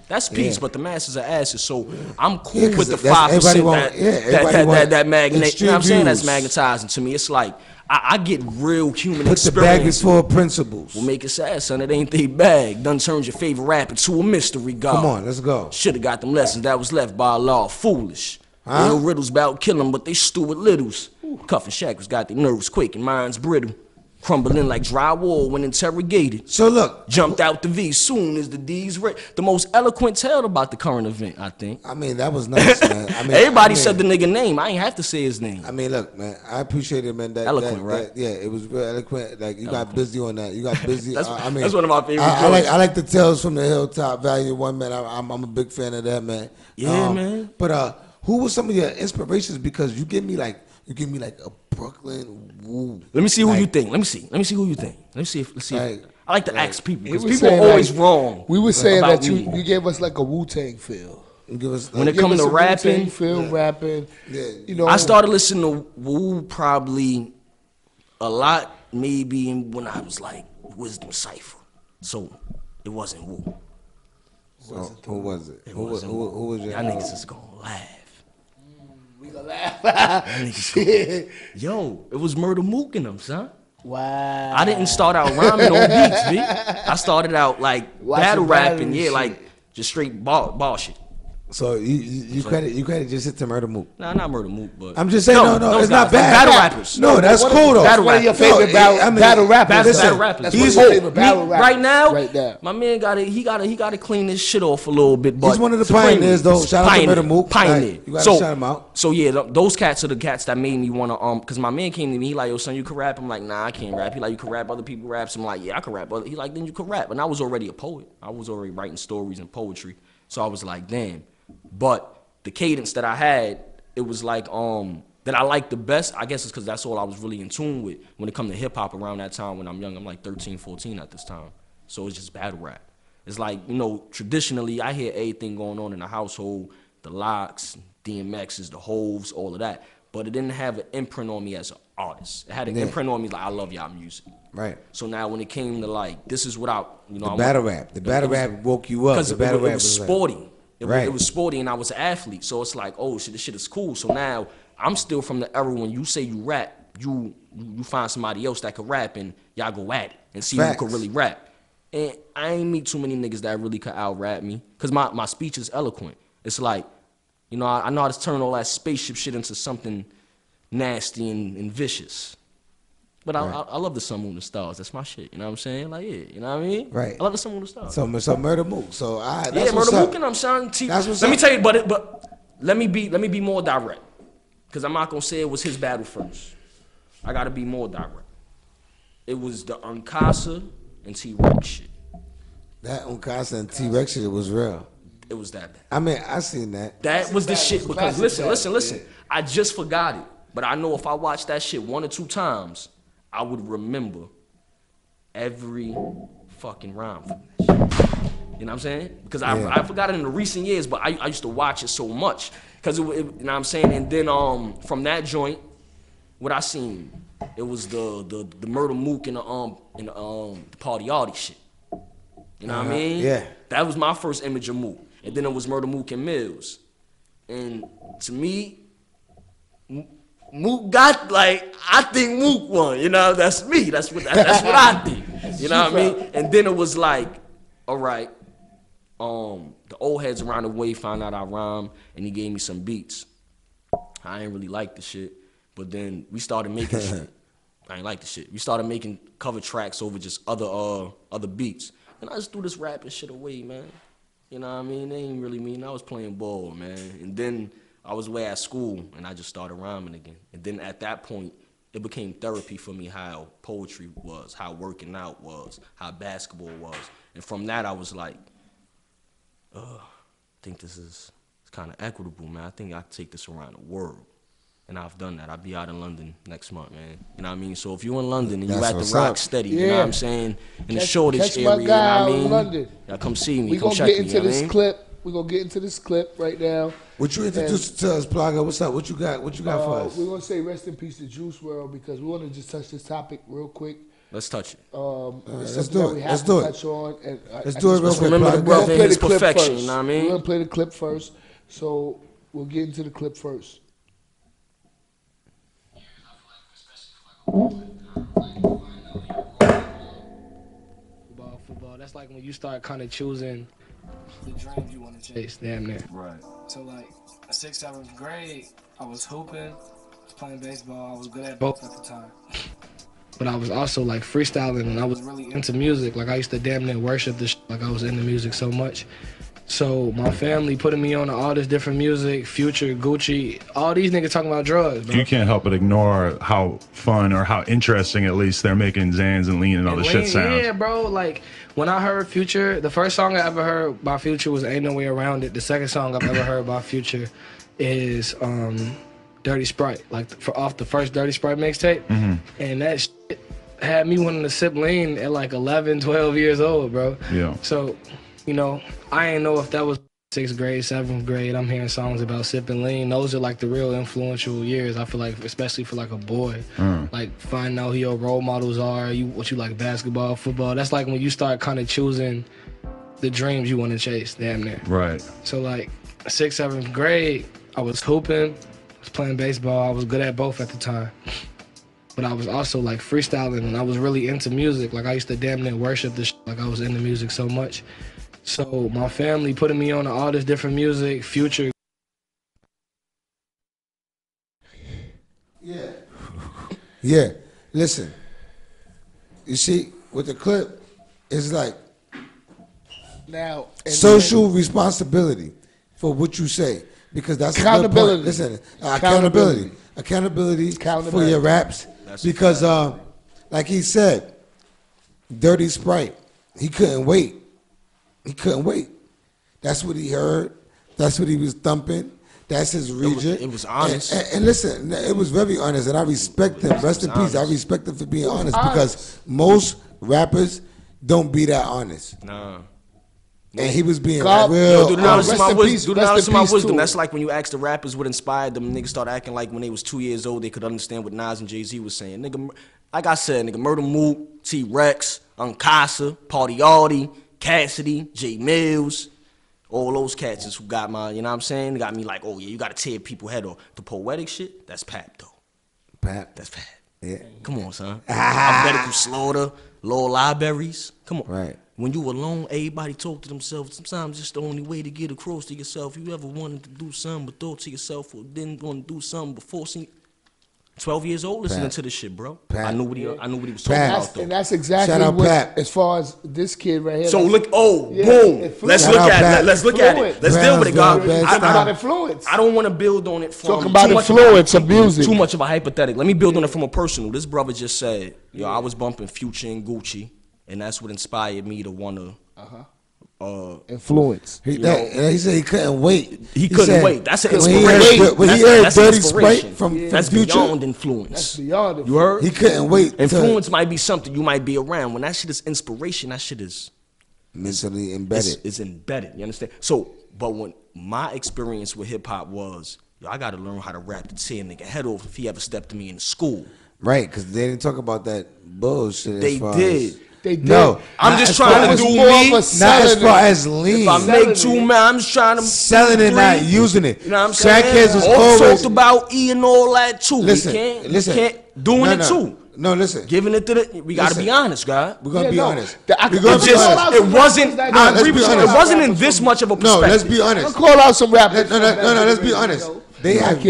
That's peace, but the masses are asses. So I'm cool with the 5% that magnet. You know what I'm saying? That's magnetizing to me. It's like I get real human experience. Put the bag is full of principles. Will make it sad, son. It ain't they bag. Done turned your favorite rapper to a mystery god. Come on, let's go. Shoulda got them lessons that was left by Allah. Foolish. Huh? Little riddles about killing, but they stupid littles. Cuffing shackles got their nerves quaking, minds brittle. Crumbling like drywall when interrogated. So look. Jumped out the V soon as the D's read. The most eloquent tale about the current event, I think. I mean, that was nice, man. Everybody said the nigga name. I ain't have to say his name. I mean, look, man, I appreciate it, man. Eloquent, right? Yeah, it was real eloquent. Like, you got busy on that. You got busy. That's that's one of my favorite I like the Tales from the Hilltop, Value One, man. I'm a big fan of that, man. Yeah, man. But who was some of your inspirations? Because you give me like a Brooklyn woo. Let me see who you think. Let me see who you think. Let's see. Like, I like to ask people because We were people saying, are always like, wrong. We were saying about that me. you gave us like a Wu-Tang feel. Give us, When it Give comes us to a Wu-Tang rapping, feel, rapping. Yeah. You know, I started listening to Wu probably a lot, maybe when I was like Wisdom Cipher. So it wasn't Wu. So, who was it? Who was your? Y'all niggas is gonna laugh. we gonna laugh. Yo, it was Murder Mook in them, son. Wow. I didn't start out rhyming on beats, B. I started out like battle rapping, yeah, shit. like just straight ball shit. So you credit just hit to Murder Mook. Nah, not Murder Mook, but I'm just saying, no, it's not guys, bad. Battle rappers. No, that's cool though. Battle One of your rappers. favorite battle rappers. Battle rappers. That's one of He's your favorite battle rappers. Right now, Right now. my man he gotta clean this shit off a little bit. But He's one of the supremely, pioneers, though. Shout out to Murder Mook. Pioneer. Like, you gotta shout him out. So yeah, those cats are the cats that made me wanna cause my man came to me, he like, yo son, you can rap. I'm like, nah, I can't rap. He like, you can rap. Other people raps. I'm like, yeah, I can rap. He like, then you can rap. And I was already a poet. I was already writing stories and poetry. So I was like, damn. But the cadence that I had, it was like that I liked the best. I guess it's because that's all I was really in tune with when it come to hip hop around that time when I'm young. I'm like 13, 14 at this time. So it's just battle rap. It's like, you know, traditionally I hear everything going on in the household, the Locks, DMXs, the Hoves, all of that. But it didn't have an imprint on me as an artist. It had an imprint on me like, I love y'all music. Right. So now when it came to like, this is what I, you know. The battle rap woke you up. Because The battle it rap was like- sporty. Right. It was sporty and I was an athlete. So it's like, oh shit, this shit is cool. So now I'm still from the era when you say you rap, you find somebody else that could rap and y'all go at it and see Facts. who could really rap. And I ain't meet too many niggas that really could out rap me. Cause my speech is eloquent. It's like, you know, I know how to turn all that spaceship shit into something nasty and vicious. But I love the Sun, Moon, and Stars. That's my shit. You know what I'm saying? Like, yeah, you know what I mean? Right. I love the Sun, Moon, and Stars. So Murder Mook. So that's Yeah, what's Murder up. Mook and I'm Sean T. That's what's Let me up. tell you, but let me be more direct. Cause I'm not gonna say it was his battle first. I gotta be more direct. It was the Uncasa and T-Rex shit. That Uncasa and T-Rex shit was real. It was that bad. I mean, I seen that. That was the shit because classic listen. I just forgot it. But I know if I watched that shit 1 or 2 times, I would remember every fucking rhyme from that shit. You know what I'm saying? Because I forgot it in the recent years, but I used to watch it so much. Because you know what I'm saying? And then from that joint, what I seen, it was the Murder Mook and the Party Artie shit. You know what I mean? Yeah. That was my first image of Mook. And then it was Murder Mook and Mills. And to me, Mook got, like, I think Mook won. You know, that's me. That's what I think. You know what I mean? And then it was like, all right, the old heads around the way found out I rhyme, and he gave me some beats. I ain't really like the shit, but then we started making shit. I ain't like the shit. We started making cover tracks over just other beats. And I just threw this rapping shit away, man. You know what I mean? They ain't really mean. I was playing ball, man. And then I was away at school, and I just started rhyming again. And then at that point, it became therapy for me how poetry was, how working out was, how basketball was. And from that, I was like, I think this is kind of equitable, man. I think I can take this around the world. And I've done that. I'll be out in London next month, man. You know what I mean? So if you're in London and you That's at the what's Rock up. Steady, Yeah. you know what I'm saying? In the Shoreditch catch area, my you know guy what I out in mean? London. Y'all come see me, We come gonna check get me, into you know what I this mean? clip. We gonna get into this clip right now. What you introduced to us, Plaga? What's up? What you got? What you got for us? We're gonna say rest in peace to Juice WRLD because we want to just touch this topic real quick. Let's touch it. Let's do it. Let's do it. Touch on, and Let's do it real quick. Remember the Plaga. brother We're in gonna his play the clip perfection, first. you know what I We're mean? gonna play the clip first. So we'll get into the clip first. Football. That's like when you start kind of choosing the dreams you want to chase. Damn near. Right. So like, 6th, 7th grade, I was hooping, I was playing baseball. I was good at both at the time. But I was also like freestyling, and I was really into music. Like I used to damn near worship this. Like I was into music so much. So my family putting me on to all this different music, Future, Gucci, all these niggas talking about drugs, bro. You can't help but ignore how fun or how interesting, at least, they're making Xans and Lean and all the shit sounds. Yeah, bro. Like when I heard Future, the first song I ever heard by Future was "Ain't No Way Around It." The second song I've ever heard by Future is "Dirty Sprite," like off the first Dirty Sprite mixtape, and that shit had me wanting to sip lean at like 11, 12 years old, bro. Yeah. So, you know, I ain't know if that was 6th grade, 7th grade. I'm hearing songs about sipping lean. Those are like the real influential years. I feel like, especially for like a boy, like finding out who your role models are. What you like, basketball, football. That's like when you start kind of choosing the dreams you want to chase. Damn near. Right. So like 6th, 7th grade, I was hooping, I was playing baseball. I was good at both at the time. But I was also like freestyling, and I was really into music. Like I used to damn near worship this. Like I was into music so much. So my family putting me on to all this different music, Future. Yeah. Yeah. Listen. You see, with the clip, it's like Now social responsibility for what you say, because that's Accountability. A good point. Listen, accountability for your raps, because like he said, Dirty Sprite, he couldn't wait. That's what he heard. That's what he was thumping. That's his region. It was honest. And listen, it was very honest, and I respect him. Rest in peace. I respect him for being honest, because most rappers don't be that honest. Nah. And he was being God, real. Yo, do the knowledge rest of my in wisdom. peace, Do the rest knowledge in of my peace, wisdom. too. That's like when you ask the rappers what inspired them. Niggas start acting like when they was 2 years old, they could understand what Nas and Jay-Z was saying. Nigga, like I said, nigga, Murder Mook, T-Rex, Uncasa, Party Artie, Cassidy, J Mills, all those cats is who got my, you know what I'm saying? They got me like, oh yeah, you gotta tear people head off. The poetic shit, that's Pap though. Pap. That's Pap. Yeah. Come on, son. Alphabetical slaughter, Lord Libraries. Come on. Right. When you alone, everybody talk to themselves. Sometimes it's the only way to get across to yourself. You ever wanted to do something but thought to yourself or didn't want to do something before seeing 12 years old listening to this shit, bro. Pat. I knew what he was talking about though. and that's exactly Shout out what, Pat. as far as this kid right here. So that's- look, Yeah, boom. influence. Let's Shout look out at Pat. it. Let's look at it. Let's deal with it, God. Brownsville, best Talking time. about influence. I don't want to build on it from Talking about too much influence of music. Too much of a hypothetical. Let me build on it from a personal. This brother just said, yo, I was bumping Future and Gucci, and that's what inspired me to want to Influence. He said he couldn't wait. He couldn't said wait. That's an when he inspiration. heard- When he That's heard Dirty inspiration. Sprite from That's Future, beyond influence. That's beyond it. You heard? he couldn't wait. Influence might be something you might be around. When that shit is inspiration, that shit is Mentally embedded. it's embedded. You understand? So, but when my experience with hip hop was, yo, I got to learn how to rap to tear a nigga head off if he ever stepped to me in school. Right, because they didn't talk about that bullshit. They as far did. As, They did. no, I'm not just as trying far to as- do more me. of a Not as selling far it. as lean. If I make too many, I'm just trying to Selling and not using it. You know what I'm saying? Crackheads was All always talked about E and all that too. listen. We can't, listen, we can't doing it too. No, listen. Giving it to the. We gotta Listen. be honest, God. We're gonna Yeah, be no. honest. I We're can- gonna it's be just- honest. It wasn't. No, I let's agree be with you. It honest. wasn't in this much of a No, perspective. let's be I'm honest. gonna call out some rappers. No, let's be honest. They have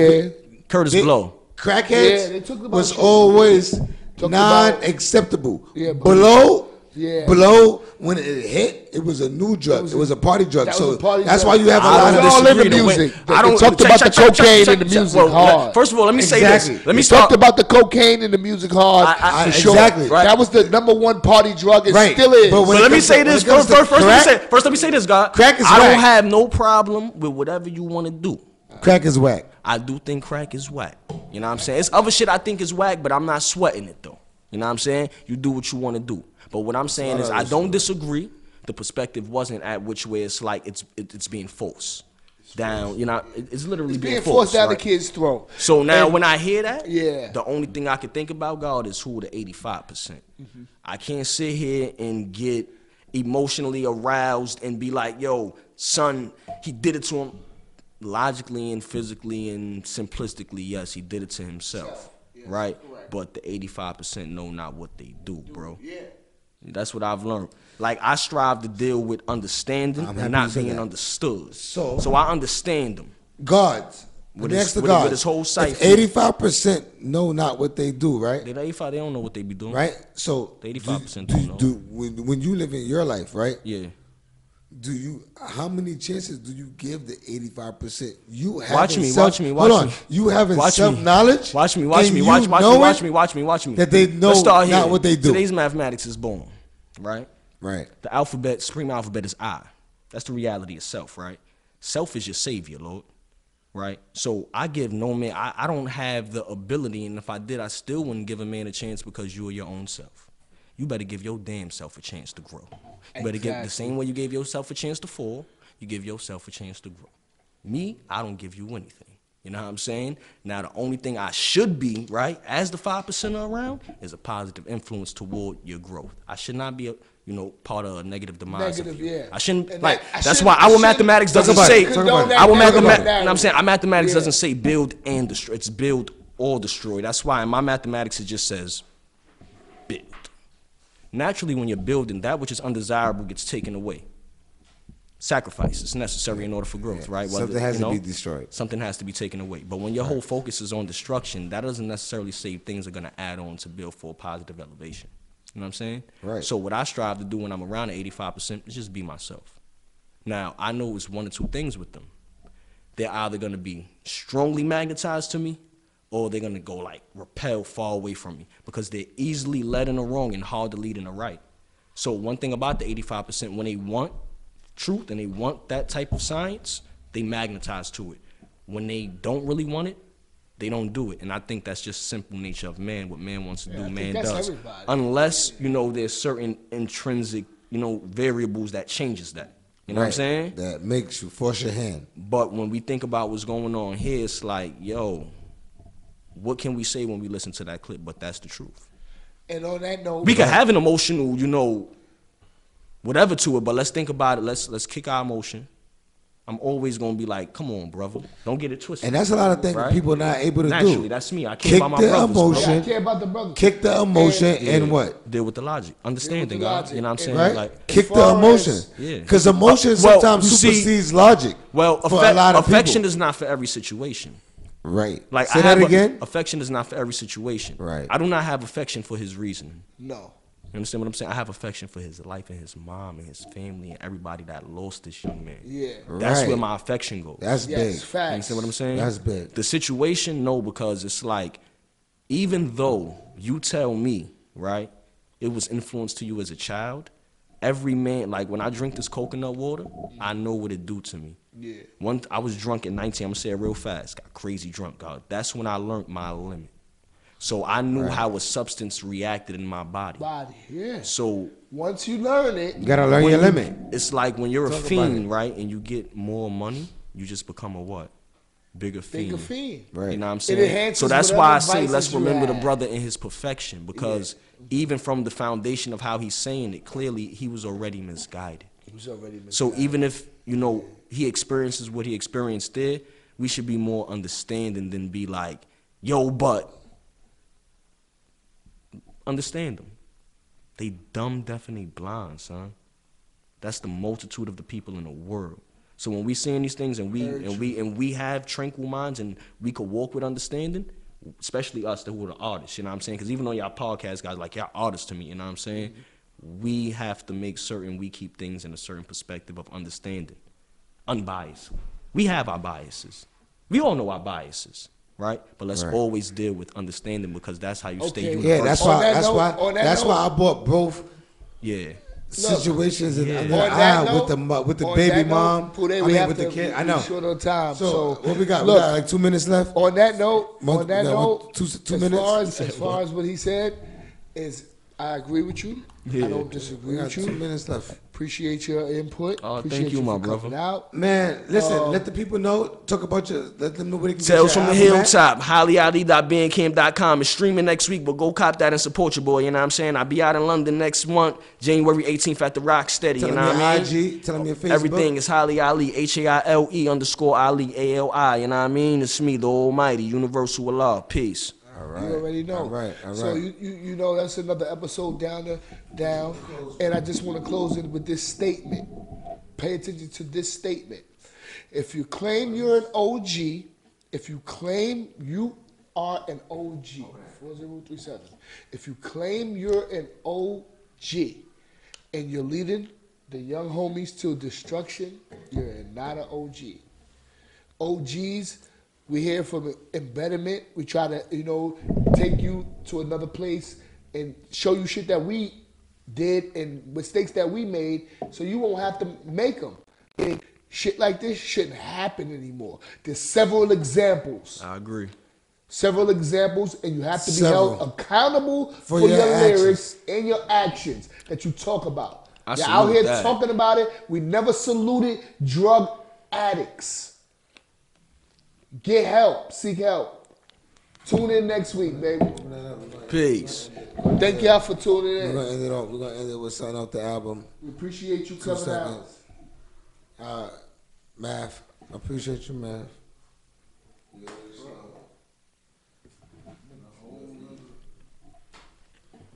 Curtis Blow. Yeah, crackheads they talked about was shit. always Talked non-acceptable. Yeah, but- below when it hit, it was a new drug. It was a party drug. that So was a party that's drug. why you have a I lot don't of all in the disagree. The way- music. I don't They talked check, about check, the check, cocaine check, in the check. music Well, hard. First of all, let me say Exactly. this. Let me They start. talked about the cocaine in the music hard. I- for sure. exactly. Right. That was the #1 party drug. It Right. still is. But But when let it me comes say to- this when it comes first. to First, crack, let me say this, God. Crack is I don't whack. have no problem with whatever you want to do. Crack is whack. I do think crack is whack. You know what I'm saying? It's other shit I think is whack, but I'm not sweating it though. You know what I'm saying? You do what you want to do. But what I'm saying is I don't disagree. The perspective wasn't at which way it's like it's being forced down. You know, it's literally being forced down right? the kid's throat. So now when I hear that, yeah, the only thing I can think about, God, is who the 85%. I can't sit here and get emotionally aroused and be like, yo, son, he did it to him. Logically and physically and simplistically, yes, he did it to himself, right? Correct. But the 85% know not what they do, bro. Yeah. That's what I've learned. Like, I strive to deal with understanding and not being understood. So I understand them. Gods. With his whole sight. 85% know not what they do, right? The 85, they don't know what they be doing. Right? So the 85% don't know. When you live in your life, right? Yeah. How many chances do you give the 85%? You watch me. You having self-knowledge? Watch me. That they know not what they do. Today's mathematics is born, right? Right. The alphabet, supreme alphabet is I. That's the reality of self, right? Self is your savior, Lord, right? So I give no man, I don't have the ability, and if I did, I still wouldn't give a man a chance because you are your own self. You better give your damn self a chance to grow. You better give the same way you gave yourself a chance to fall, you give yourself a chance to grow. Me, I don't give you anything. You know what I'm saying? Now, the only thing I should be, right, as the 5% around, is a positive influence toward your growth. I should not be, part of a negative demise. I shouldn't, that's why our mathematics doesn't say, mathematics doesn't say build and destroy. It's build or destroy. That's why in my mathematics, it just says build. Naturally, when you're building, that which is undesirable gets taken away. Sacrifice is necessary in order for growth, right? Something has to be destroyed. Something has to be taken away. But when your whole focus is on destruction, that doesn't necessarily say things are going to add on to build for a positive elevation. You know what I'm saying? Right. So what I strive to do when I'm around the 85% is just be myself. Now, I know it's one or two things with them. They're either going to be strongly magnetized to me, or they're going to go repel far away from me because they're easily led in the wrong and hard to lead in the right. So one thing about the 85%, when they want truth and they want that type of science, they magnetize to it. When they don't really want it, they don't do it. And I think that's just simple nature of man. What man wants to do, man does. Everybody. Unless, there's certain intrinsic, variables that changes that. You know what I'm saying? That makes you force your hand. But when we think about what's going on here, it's like, yo, what can we say when we listen to that clip? But that's the truth. And on that note, we can have an emotional, whatever to it. But let's think about it. Let's kick our emotion. I'm always gonna be like, come on, brother, don't get it twisted. And that's a lot of things people are not able to do. Naturally, that's me. I care about my brothers. I care about the brothers. Kick the emotion and what? Deal with the logic, understanding, God. You know what I'm saying? Right? Like, kick the emotion. Because emotion sometimes supersedes logic. Well, for a lot of affection people. is not for every situation. Right. Like, say that again. Affection is not for every situation. Right. I do not have affection for his reason. No. You understand what I'm saying? I have affection for his life and his mom and his family and everybody that lost this young man. Yeah. That's where my affection goes. That's big. Facts. You understand what I'm saying? That's big. The situation, no, because it's like, even though you tell me, right, it was influenced to you as a child, every man, like when I drink this coconut water, I know what it do to me. Yeah. I was drunk at 19, I'm gonna say it real fast, got crazy drunk, God. That's when I learned my limit. So I knew how a substance reacted in my body. Yeah. So once you learn it, you gotta learn your limit. It's like when you're a fiend, right, and you get more money, you just become a what? Bigger fiend. Bigger fiend. Right. You know what I'm saying? So that's why I say let's remember the brother in his perfection, because even from the foundation of how he's saying it, clearly he was already misguided. So even if, he experiences what he experienced there, we should be more understanding than be like, yo, but understand them. They dumb, deaf, and they blind, son. That's the multitude of the people in the world. So when we seeing these things and we have tranquil minds and we could walk with understanding, especially us who are the artists, you know what I'm saying? Because even though y'all podcast guys, like y'all artists to me, you know what I'm saying? We have to make certain we keep things in a certain perspective of understanding. Unbiased. We have our biases. We all know our biases, right? But let's always deal with understanding, because that's how you stay universal. Yeah, that's why I bought both. Yeah. situations in on the that aisle note, with the on baby that mom. note, Pooday, I we mean, have with to the kid. I be know. short on time. So what we got? Look, We got like 2 minutes left. On that note, two minutes. As far as what he said, is I agree with you. Yeah. I don't disagree We got with you. 2 minutes left. Appreciate your input. Oh, Appreciate thank you, my for coming brother. out. Man, listen, let the people know. Talk about let them know where they can Tales get from your the album at. hilltop, hollyali.bandcamp.com. It's streaming next week, but go cop that and support your boy, you know what I'm saying? I'll be out in London next month, January 18th at the Rocksteady, Tell you them know what I your mean? IG, tell them your Facebook. Everything is Holly Ali, HAILE_Ali, ALI, you know what I mean? It's me, the Almighty, Universal Allah. Peace. All right. You already know. All right. So you know that's another episode down. And I just want to close it with this statement. Pay attention to this statement. If you claim you're an OG, if you claim you are an OG, 4037. If you claim you're an OG and you're leading the young homies to destruction, you're not an OG. OGs, we hear from embedment. We try to, take you to another place and show you shit that we did and mistakes that we made, so you won't have to make them. And shit like this shouldn't happen anymore. There's several examples. I agree. Several examples, and you have to be held accountable for your actions. lyrics and your actions that you talk about. I You're out here salute that. talking about it. We never saluted drug addicts. Get help. Seek help. Tune in next week, baby. Peace. Thank y'all for tuning in. We're gonna end it with signing off the album. We appreciate you 2 coming out. seconds. Math. I appreciate you, Math.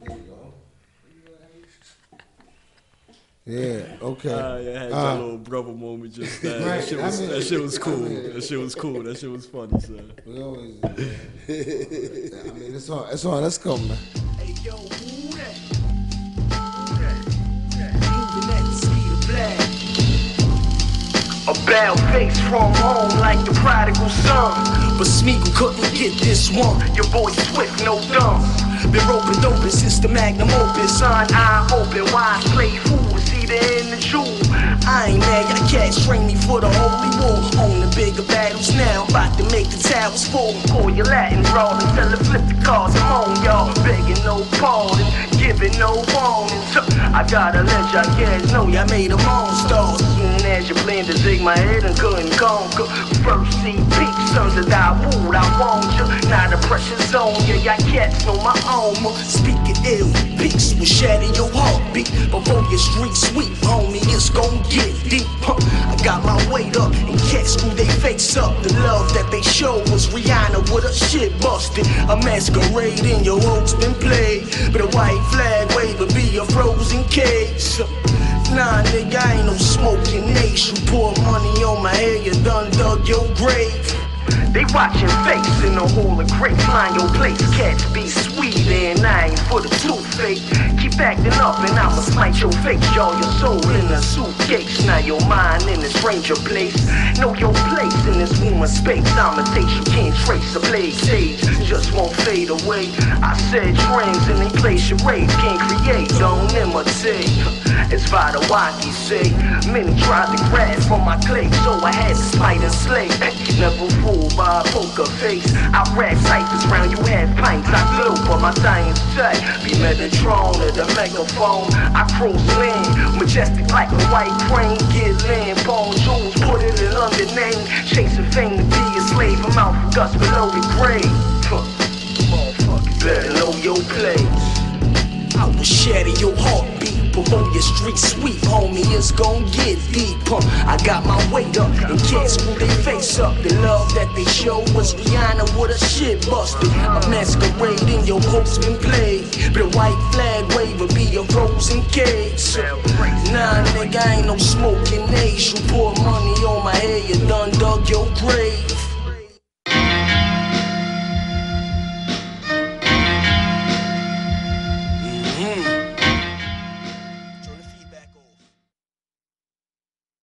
There you go. Yeah, okay. I had that little brother moment just that. Right, That shit was cool. That shit was cool. That shit was funny, son. We always do. I mean, it's on. Let's go, man. Hey, yo, who that? Moving at the speed of black. A bad face from home like the prodigal son. But Smeagol couldn't get this one. Your boy Swift, no dumb. Been roping open since the magnum opus. Son, I open wide play fool. See the in the jewel. I ain't mad, got cats train me for the holy war. On the bigger battles now, about to make the towers fall. Pour your Latin raw and tell her flip the cars. I'm on y'all, begging no pardon, giving no warning. So I gotta let y'all guys know y'all made them all stars. Soon as you plan to zig my head and couldn't conquer. First see peak, sons of Dawood, I want you. Now the pressure's on you, y'all cats know my own. Speaking ill, peace will shatter your heartbeat. Before your street sweep, homie, it's gon' get deep. I got my weight up and cats screw they face up. The love that they show was Rihanna with her shit busted. A masquerade in your hopes been played. But a white flag wave would be a frozen case. Nah, nigga, I ain't no smoking ace. You pour money on my head, you done dug your grave. They watching face in the hall of grapes. Mind your place, cats be sweet and I ain't for the toothpaste. Keep acting up and I'ma smite your face. Y'all your soul in a suitcase. Now your mind in a stranger place. Know your place in this woman's space. I'ma taste you can't trace a blade stage. Just won't fade away. I said trends and they play charades. Can't create, don't imitate. It's Vadawaki say. Many tried to grab from my clay, so I had to smite and slay. Never fooled by a poker face. I rap ciphers round you had pints. I glow for my science check. Be Metatron or the megaphone. I cross land, majestic like a white crane. Get land, Paul Jules, put it in London name. Chasing fame to be a slave. I'm out for guts below the grave. Motherfucker, better know your place. I will shatter your heartbeat. Before your street sweep, homie, it's gon' get deep. I got my weight up and cats screw they face up. The love that they show was Rihanna with her shit busted. A masquerade in your hopes been played. But a white flag wave would be a frozen case. Nah, nigga, I ain't no smoking ace. You pour money on my head, you done dug your grave.